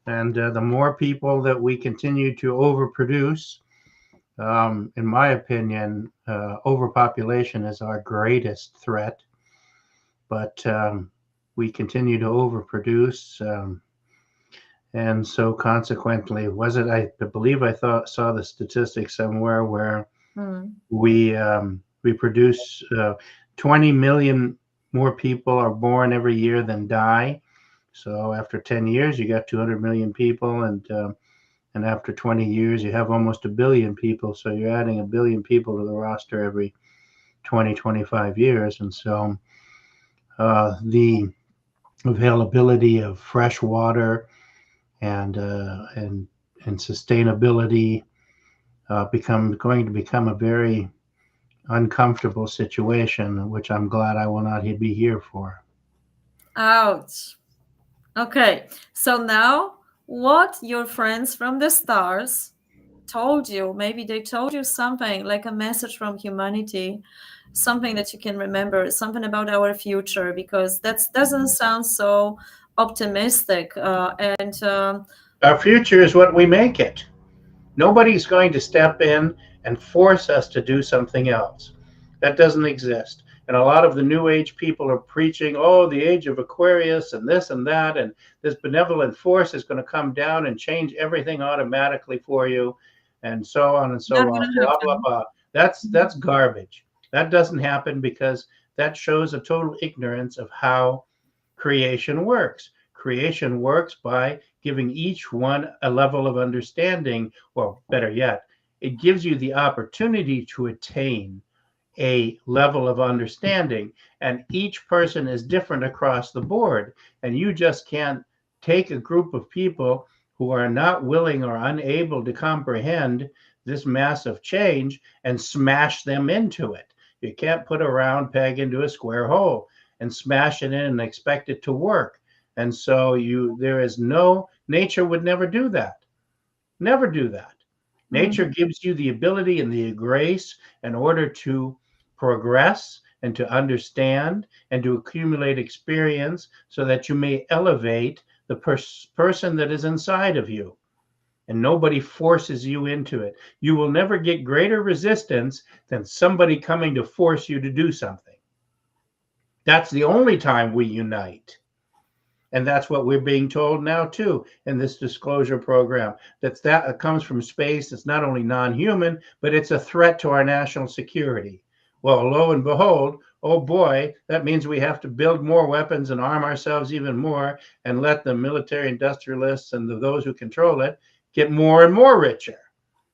And the more people that we continue to overproduce, in my opinion, overpopulation is our greatest threat. But we continue to overproduce. And so consequently, was it, I believe I thought saw the statistic somewhere where Mm. we produce 20 million more people are born every year than die. So after 10 years, you got 200 million people, and And after 20 years, you have almost a billion people. So you're adding a billion people to the roster every 20, 25 years. And so the availability of fresh water and uh, and and sustainability going to become a very uncomfortable situation, which I'm glad I will not be here for. Ouch. Okay, so now what your friends from the stars told you, maybe they told you something like a message from humanity, something that you can remember, something about our future, because that doesn't sound so optimistic. And Our future is what we make it. Nobody's going to step in and force us to do something else. That doesn't exist. And a lot of the new age people are preaching, oh, the age of Aquarius and this and that, and this benevolent force is going to come down and change everything automatically for you, and so on and not so on. gonna Blah blah happen. blah. That's garbage. That doesn't happen because that shows a total ignorance of how creation works. Creation works by giving each one a level of understanding, or better yet, it gives you the opportunity to attain a level of understanding. And each person is different across the board. And you just can't take a group of people who are not willing or unable to comprehend this massive change and smash them into it. You can't put a round peg into a square hole and smash it in and expect it to work. And so there is no, nature would never do that. Never do that. Nature Mhm. gives you the ability and the grace in order to progress and to understand and to accumulate experience so that you may elevate the person that is inside of you. And nobody forces you into it. You will never get greater resistance than somebody coming to force you to do something. That's the only time we unite. And that's what we're being told now too in this disclosure program. That comes from space. It's not only non-human, but it's a threat to our national security. Well, lo and behold, oh boy, that means we have to build more weapons and arm ourselves even more and let the military industrialists and those who control it get more and more richer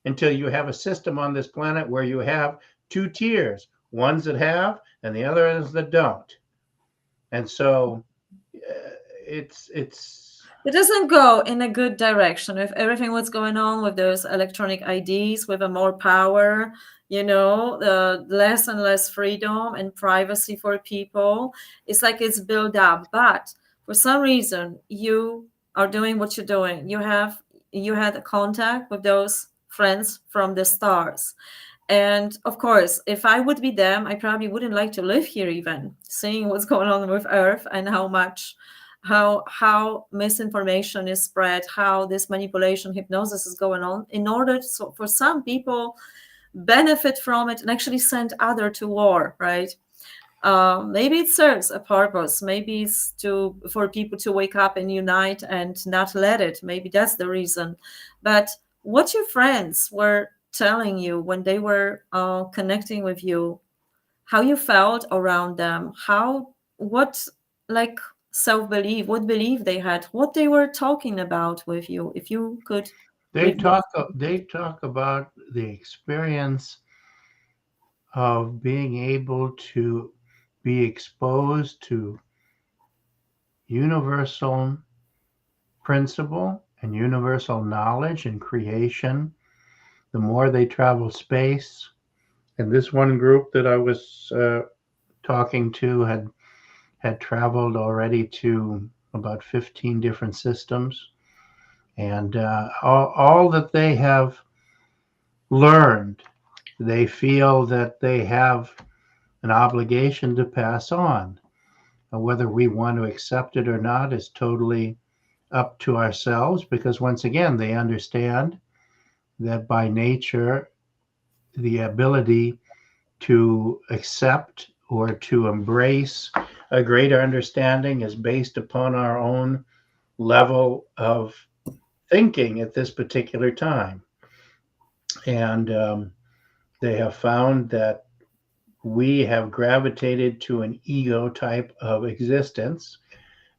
until you have a system on this planet where you have two tiers, ones that have and the others that don't. And so it's It doesn't go in a good direction with everything what's going on with those electronic IDs, with a more power, less and less freedom and privacy for people. It's like it's built up. But for some reason, you are doing what you're doing. You had a contact with those friends from the stars. And of course, if I would be them, I probably wouldn't like to live here even, seeing what's going on with Earth and how misinformation is spread, how this manipulation, hypnosis is going on, in order for some people benefit from it and actually send other to war, right? Maybe it serves a purpose. Maybe it's for people to wake up and unite and not let it. Maybe that's the reason. But what your friends were telling you when they were connecting with you, how you felt around them, what like self belief, what belief they had, what they were talking about with you, if you could they review. talk they talk about the experience of being able to be exposed to universal principle and universal knowledge and creation the more they travel space. And this one group that I was talking to had traveled already to about 15 different systems, and all that they have learned, they feel that they have an obligation to pass on. And whether we want to accept it or not is totally up to ourselves, because once again, they understand that by nature, the ability to accept or to embrace a greater understanding is based upon our own level of thinking at this particular time. And they have found that we have gravitated to an ego type of existence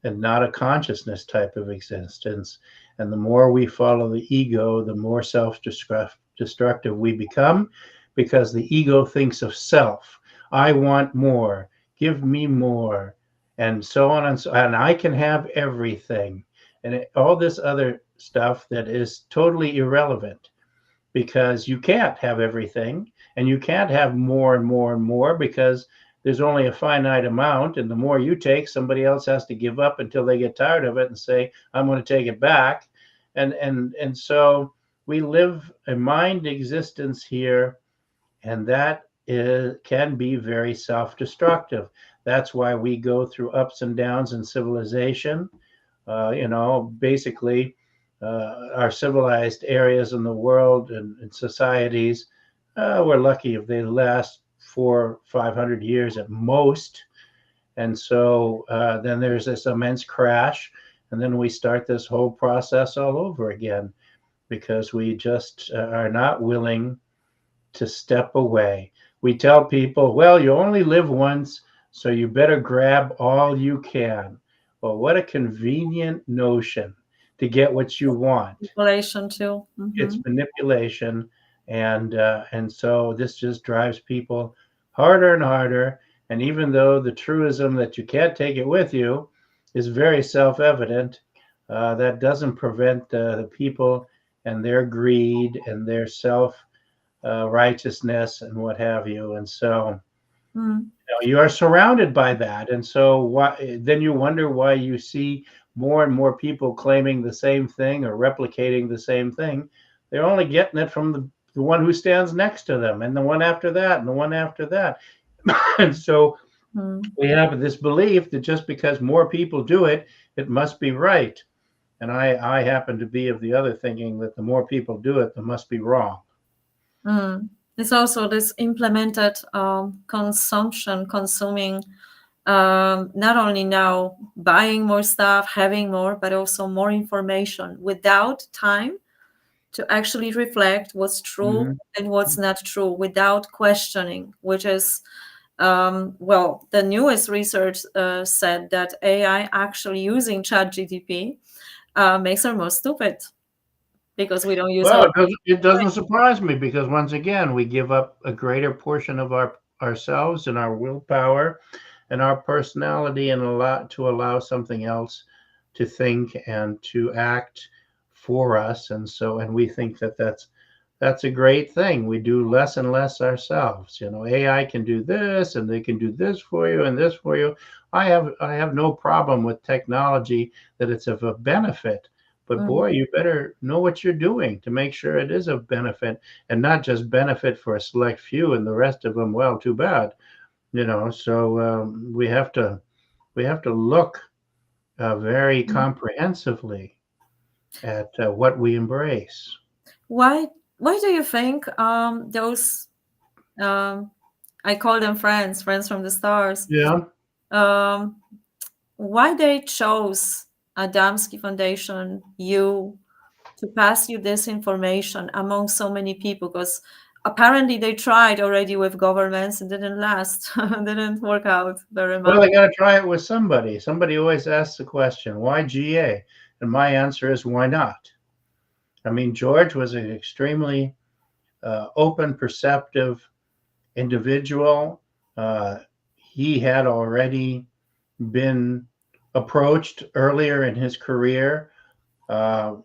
and not a consciousness type of existence. And the more we follow the ego, the more self-destructive we become, because the ego thinks of self. I want more. Give me more. And so on and so on. And I can have everything. And all this other stuff that is totally irrelevant, because you can't have everything, and you can't have more and more and more, because there's only a finite amount, and the more you take, somebody else has to give up until they get tired of it and say, I'm going to take it back. And so we live a mind existence here, and can be very self-destructive. That's why we go through ups and downs in civilization. Basically, our civilized areas in the world and societies, we're lucky if they last 400-500 years at most. And so then there's this immense crash, and then we start this whole process all over again, because we just are not willing to step away. We tell people, well, you only live once, so you better grab all you can. Well, what a convenient notion to get what you want. Manipulation too. It's manipulation, and so this just drives people harder and harder. And even though the truism that you can't take it with you is very self-evident, that doesn't prevent the people and their greed and their self righteousness and what have you. And so Mm. you are surrounded by that. And so then you wonder why you see more and more people claiming the same thing or replicating the same thing. They're only getting it from the one who stands next to them, and the one after that, and the one after that. And so Mm. we have this belief that just because more people do it, it must be right. And I happen to be of the other thinking that the more people do it, it must be wrong. Mm. It's also this implemented consumption, consuming, not only now buying more stuff, having more, but also more information without time to actually reflect what's true Mhm. and what's not true, without questioning, which is, well, the newest research said that AI actually using ChatGPT makes her more stupid because we don't use Well, our it doesn't surprise me, because once again, we give up a greater portion of ourselves and our willpower and our personality, and allow something else to think and to act for us. And we think that that's a great thing. We do less and less ourselves. AI can do this, and they can do this for you and this for you. I have no problem with technology, that it's of a benefit. But Mm. boy, you better know what you're doing to make sure it is of benefit, and not just benefit for a select few and the rest of them, well, too bad. So we have to look very comprehensively at what we embrace. Why? Why do you think those um, I call them friends, friends from the stars, Yeah. um, why they chose Adamski Foundation, you, to pass you this information among so many people? Because apparently they tried already with governments and didn't last, didn't work out very Well, much. they got to try it with somebody. Somebody always asks the question, why GA? And my answer is, why not? I mean, George was an extremely open, perceptive individual. Uh, he had already been approached earlier in his career. Uh,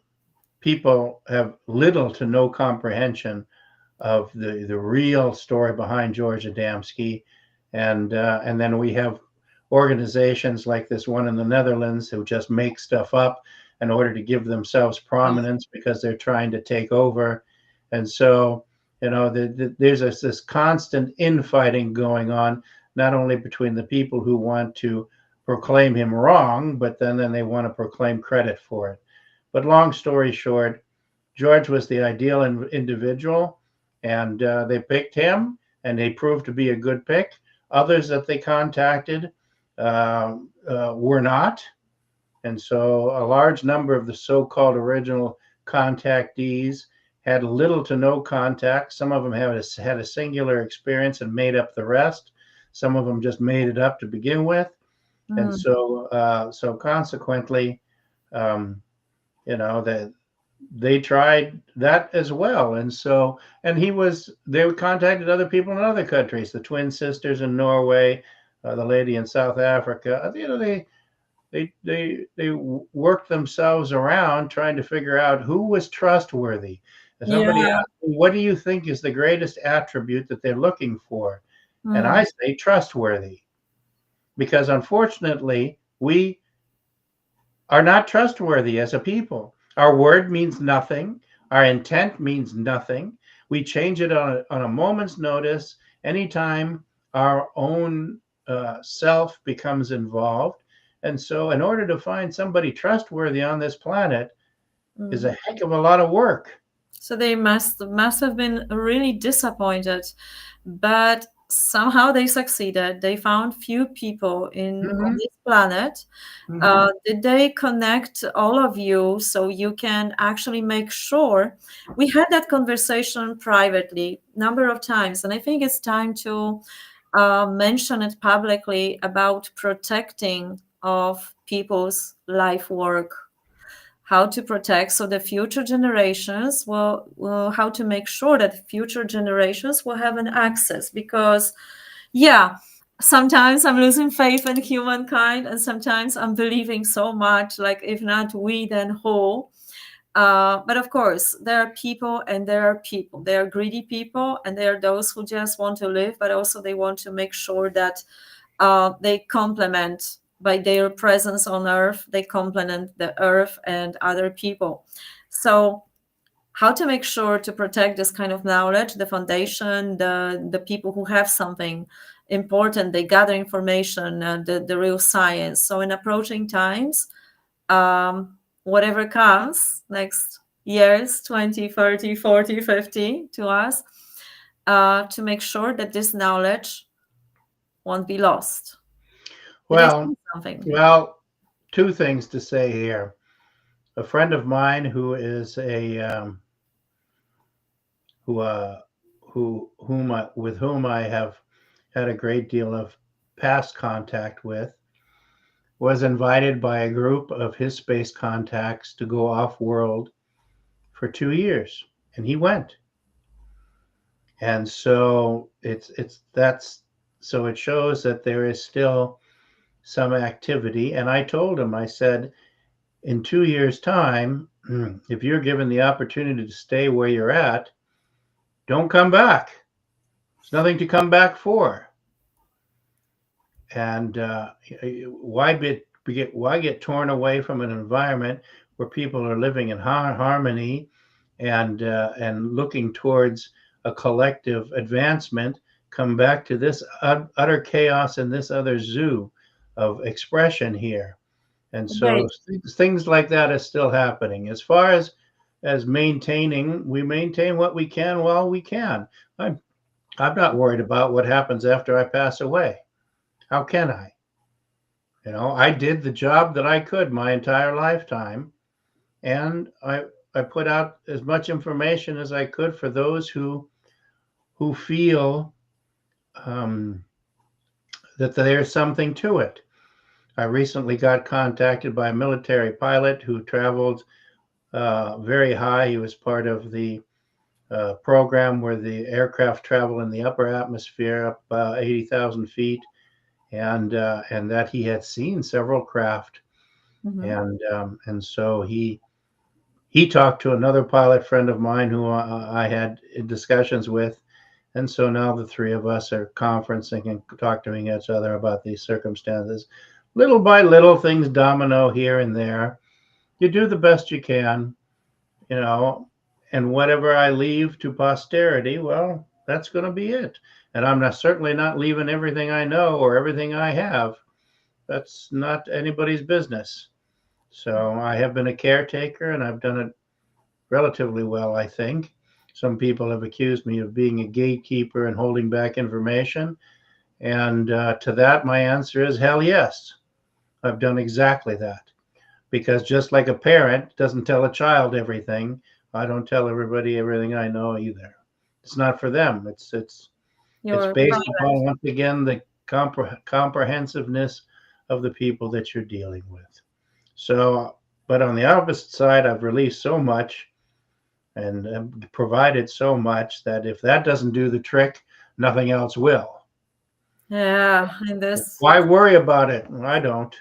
People have little to no comprehension of the real story behind George Adamski, and then we have organizations like this one in the Netherlands who just make stuff up in order to give themselves prominence, because they're trying to take over. And so there's this constant infighting going on, not only between the people who want to proclaim him wrong, but then they want to proclaim credit for it. But long story short, George was the ideal individual, and they picked him, and he proved to be a good pick. Others that they contacted were not. And so a large number of the so-called original contactees had little to no contact. Some of them had a singular experience and made up the rest. Some of them just made it up to begin with. And Mm. so consequently, um, that they tried that as well. And so, and they contacted other people in other countries, the twin sisters in Norway, the lady in South Africa. They worked themselves around trying to figure out who was trustworthy. And somebody Yeah. asked me, what do you think is the greatest attribute that they're looking for? And Mm, I say trustworthy, because unfortunately, we are not trustworthy as a people. Our word means nothing. Our intent means nothing. We change it on a moment's notice anytime our own self becomes involved. And so, in order to find somebody trustworthy on this planet is mm. a heck of a lot of work. So they must have been really disappointed, but somehow they succeeded. They found few people in on Hmm. this planet. Hmm. Did they connect all of you so you can actually make sure? We had that conversation privately number of times, and I think it's time to mention it publicly about protecting of people's life work, how to protect so the future generations will how to make sure that future generations will have an access, because yeah, sometimes I'm losing faith in humankind and sometimes I'm believing so much, like if not we then who. But of course there are people and there are people, there are greedy people and there are those who just want to live, but also they want to make sure that they complement by their presence on earth, they complement the earth and other people. So how to make sure to protect this kind of knowledge, the foundation, the people who have something important, they gather information, the real science. So in approaching times, whatever comes next years, 20, 30, 40, 50 to us, to make sure that this knowledge won't be lost. Did I Well, say something? well, two things to say here. A friend of mine who is a who with whom I have had a great deal of past contact with, was invited by a group of his space contacts to go off world for 2 years, and he went. And so it's that's so it shows that there is still some activity. And I told him, I said, in 2 years' time, if you're given the opportunity to stay where you're at, don't come back. There's nothing to come back for. And why get torn away from an environment where people are living in harmony and looking towards a collective advancement? Come back to this utter chaos and this other zoo of expression here. And so Right. things like that is still happening. As far as maintaining, we maintain what we can while we can. I'm I'm not worried about what happens after I pass away. How can I? I did the job that I could my entire lifetime, and I put out as much information as I could for those who feel um, that there's something to it. I recently got contacted by a military pilot who traveled very high. He was part of the program where the aircraft travel in the upper atmosphere up 80,000 feet, and that he had seen several craft, Mhm. and so he talked to another pilot friend of mine who I had discussions with, and so now the three of us are conferencing and talking to each other about these circumstances. Little by little, things domino here and there. You do the best you can, you know, and whatever I leave to posterity, well, that's going to be it. And I'm certainly not leaving everything I know or everything I have. That's not anybody's business. So I have been a caretaker and I've done it relatively well, I think. Some people have accused me of being a gatekeeper and holding back information. And to that, my answer is hell yes. I've done exactly that. Because just like a parent doesn't tell a child everything, I don't tell everybody everything I know either. It's not for them. It's Your based product. upon, once again, the comprehensiveness of the people that you're dealing with. So But on the opposite side, I've released so much and provided so much that if that doesn't do the trick, nothing else will. Yeah, and this, Why worry about it? I don't.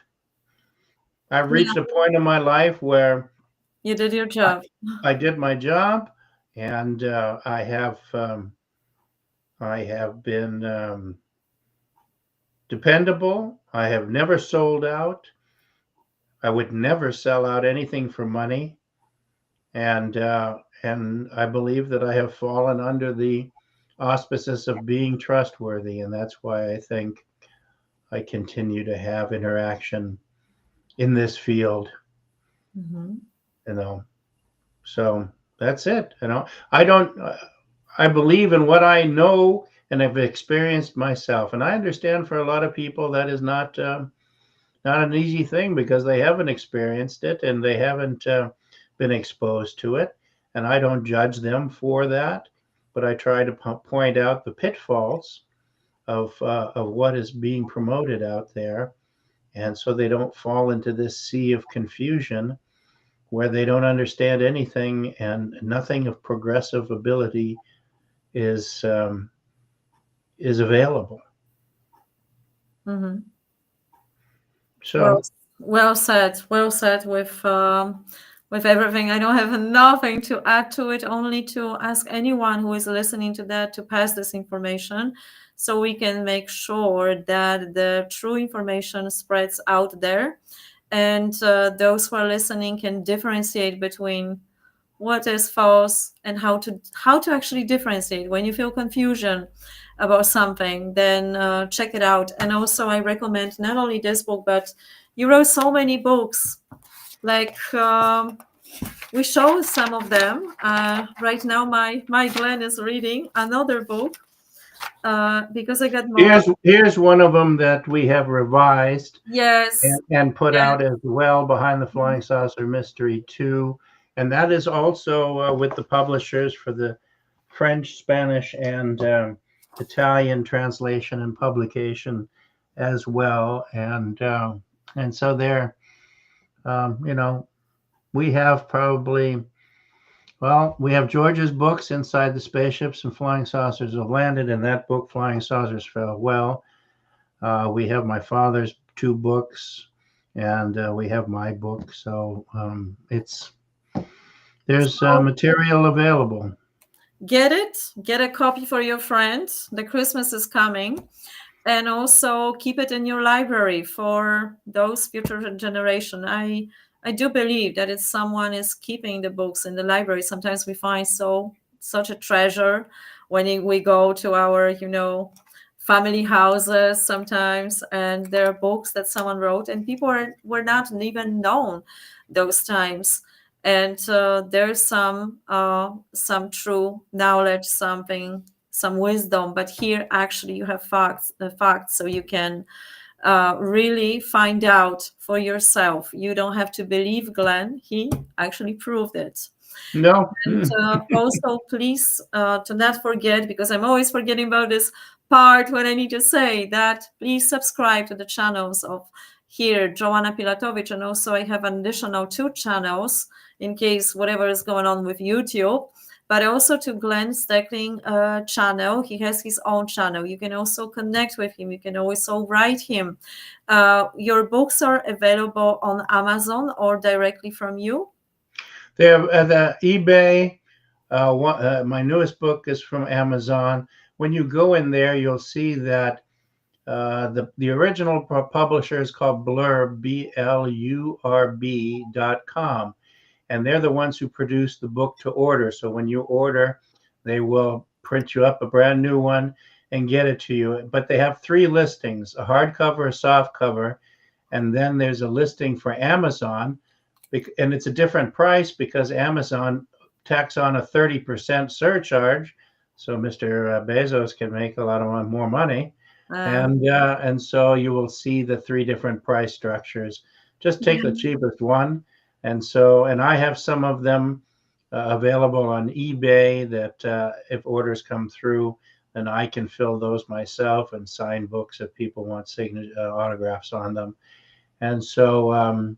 I've yeah, reached a point in my life where you did your I, job. I did my job, and I have been dependable. I have never sold out. I would never sell out anything for money, and I believe that I have fallen under the auspices of being trustworthy, and that's why I think I continue to have interaction in this field. Mhm. You know, so that's it. I don't. I believe in what I know and have experienced myself, and I understand for a lot of people that is not an easy thing because they haven't experienced it and they haven't been exposed to it. And I don't judge them for that, but I try to point out the pitfalls of what is being promoted out there, and so they don't fall into this sea of confusion where they don't understand anything and nothing of progressive ability is um, is available. Mhm. Well, So well said. Well said with everything. I don't have nothing to add to it, only to ask anyone who is listening to that to pass this information so we can make sure that the true information spreads out there, and those who are listening can differentiate between what is false and how to actually differentiate. When you feel confusion about something, then check it out. And also I recommend not only this book, but you wrote so many books, like we show some of them right now. My Glenn is reading another book because I got more. here's one of them that we have revised Yes, and put yes. out as well, Behind the Flying Saucer Mystery 2. And that is also with the publishers for the French, Spanish, and Italian translation and publication as well. And so there, you know, we have probably, well, we have George's books, Inside the Spaceships and Flying Saucers Have Landed, and that book, Flying Saucers Fell Well. We have my father's two books, and we have my book. So it's there's So material available. get it, get a copy for your friend. The Christmas is coming. And also keep it in your library for those future generation. I do believe that if someone is keeping the books in the library, sometimes we find such a treasure when we go to our family houses sometimes, and there are books that someone wrote and people were not even known those times. And there's some true knowledge, some wisdom, but here actually you have facts, so you can really find out for yourself. You don't have to believe Glenn, he actually proved it. No, And also, please do not forget, because I'm always forgetting about this part when I need to say that, please subscribe to the channels of here, Joanna Pilatowicz. And also, I have an additional two channels in case whatever is going on with YouTube. But also to Glenn Steckling channel. He has his own channel. You can also connect with him. You can also write him. Your books are available on Amazon or directly from you. they have the eBay. My newest book is from Amazon. When you go in there, you'll see that the original publisher is called Blurb, BLURB.com, and they're the ones who produce the book to order. So when you order, they will print you up a brand new one and get it to you. But they have three listings: a hardcover, a softcover, and then there's a listing for Amazon, and it's a different price because Amazon tacks on a 30% surcharge, so Mr. Bezos can make a lot of more money, Uh, and so you will see the three different price structures. Just take the cheapest one, and I have some of them available on eBay that if orders come through, then I can fill those myself and sign books if people want signature autographs on them. And so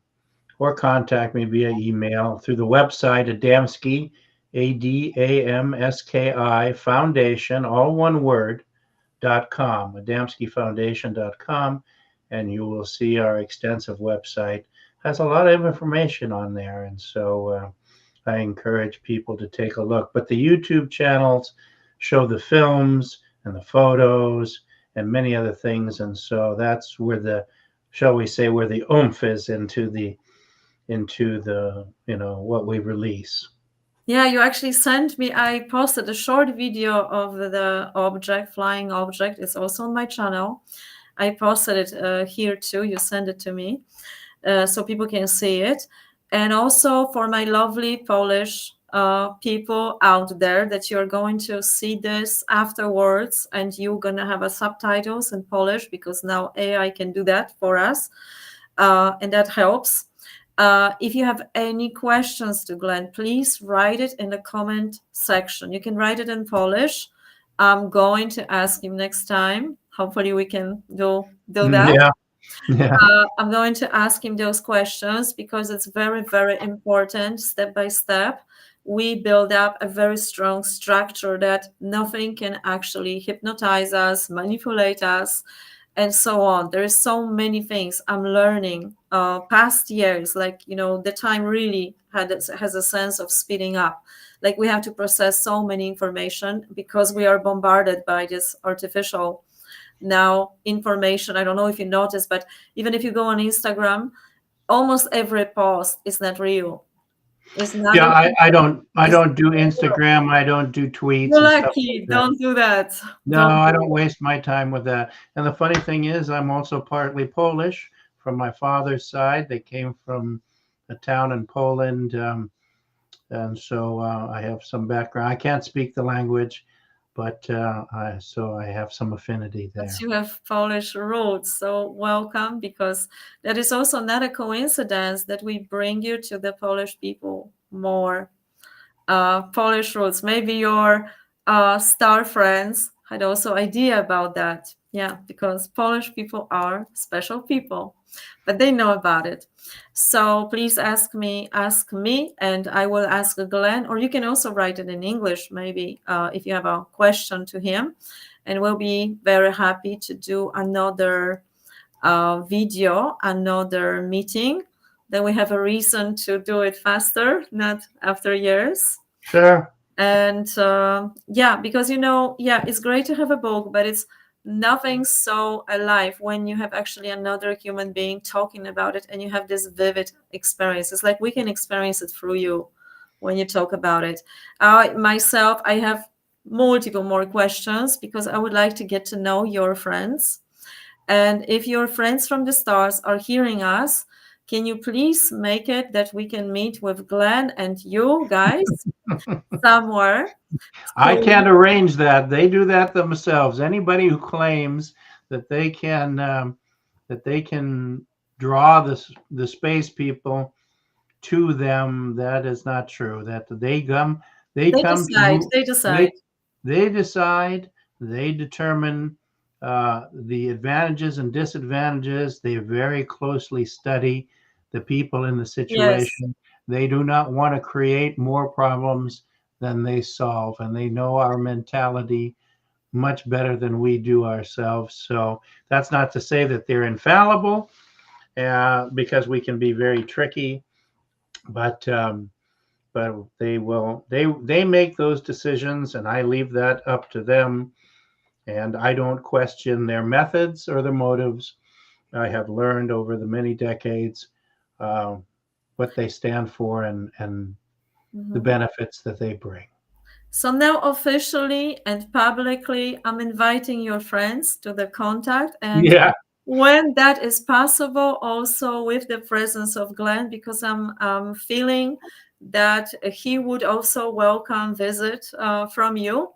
or contact me via email through the website Adamski, Adamski Foundation, all one word, .com, adamskifoundation.com, and you will see our extensive website. Has a lot of information on there, and so I encourage people to take a look. But the YouTube channels show the films and the photos and many other things, and so that's where the, shall we say, where the oomph is into the what we release. Yeah, you actually sent me. I posted a short video of the object, flying object. It's also on my channel. I posted it here too. You send it to me so people can see it. And also for my lovely Polish people out there, that you're going to see this afterwards, and you're gonna have a subtitles in Polish because now AI can do that for us, and that helps. If you have any questions to Glenn, please write it in the comment section. You can write it in Polish. I'm going to ask him next time. Hopefully, we can do that. Yeah, yeah. I'm going to ask him those questions because it's very, very important. Step by step, we build up a very strong structure that nothing can actually hypnotize us, manipulate us, and so on. There is so many things I'm learning. Past years, like the time really has a sense of speeding up. Like we have to process so many information because we are bombarded by this artificial now information. I don't know if you noticed, but even if you go on Instagram, almost every post is not real. It's not Yeah, a I it's don't do Instagram. I don't do tweets You're and stuff like lucky. that. Don't do that. No, Don't I do don't it. waste my time with that. And the funny thing is, I'm also partly Polish from my father's side. They came from a town in Poland, and so I have some background. I can't speak the language, but so I have some affinity But there. you have Polish roots, so welcome, because that is also not a coincidence that we bring you to the Polish people more. Polish roots. Maybe your star friends had also idea about that. Yeah, because Polish people are special people, but they know about it. So please ask me, and I will ask Glenn, or you can also write it in English, maybe if you have a question to him, and we'll be very happy to do another video, another meeting. Then we have a reason to do it faster, not after years. Sure. And yeah, because yeah, it's great to have a book, but it's nothing so alive when you have actually another human being talking about it and you have this vivid experience. It's like we can experience it through you when you talk about it. Myself, I have multiple more questions because I would like to get to know your friends. And if your friends from the stars are hearing us, can you please make it that we can meet with Glenn and you guys somewhere? I So can't arrange that. They do that themselves. Anybody who claims that that they can draw the space people to them, that is not true. That they they come to decide. who They they decide. they decide, they determine the advantages and disadvantages. They very closely study the people in the Yes. situation. They do not want to create more problems than they solve, and they know our mentality much better than we do ourselves. So that's not to say that they're infallible, because we can be very tricky, but they make those decisions, and I leave that up to them. And I don't question their methods or their motives. I have learned over the many decades uh, what they stand for, and the Mhm. benefits that they bring. So now officially and publicly, I'm inviting your friends to the contact. And Yeah, when that is possible, also with the presence of Glenn, because I'm feeling that he would also welcome visit from you.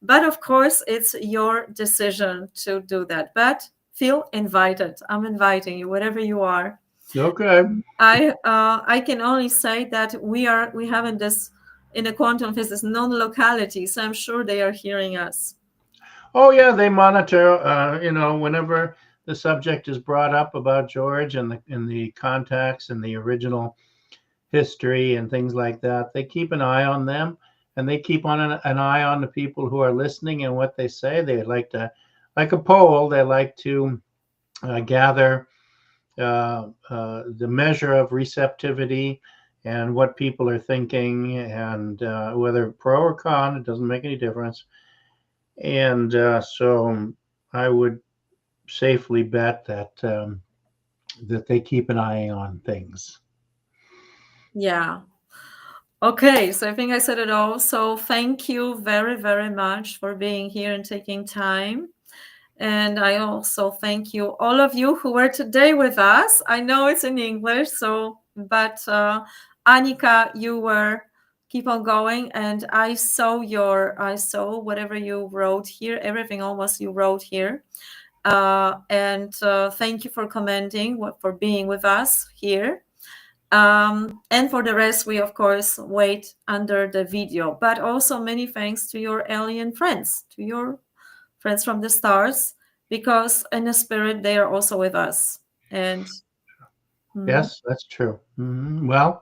But of course, it's your decision to do that. But feel invited. I'm inviting you, wherever you are. okay. I can only say that we have in this in a quantum physics non-locality, so I'm sure they are hearing us. Oh yeah, they monitor. Whenever the subject is brought up about George and the contacts and the original history and things like that, they keep an eye on them, and they keep on an eye on the people who are listening and what they say. They like to, like a poll, they like to gather the measure of receptivity and what people are thinking, and whether pro or con, it doesn't make any difference. And so I would safely bet that they keep an eye on things. Yeah. Okay, so I think I said it all. So thank you very, very much for being here and taking time. And I also thank you, all of you who were today with us. I know it's in English, but Annika, you were keep on going, and I saw whatever you wrote here, everything almost you wrote here. And thank you for commenting, for being with us here. And for the rest, we of course wait under the video. But also many thanks to your alien friends, to your friends from the stars, because in the spirit they are also with us. And Yes, that's true. Well,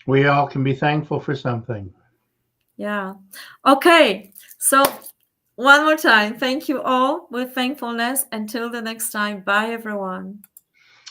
we all can be thankful for something. yeah. Okay. So one more time, thank you all with thankfulness. Until the next time. Bye, everyone.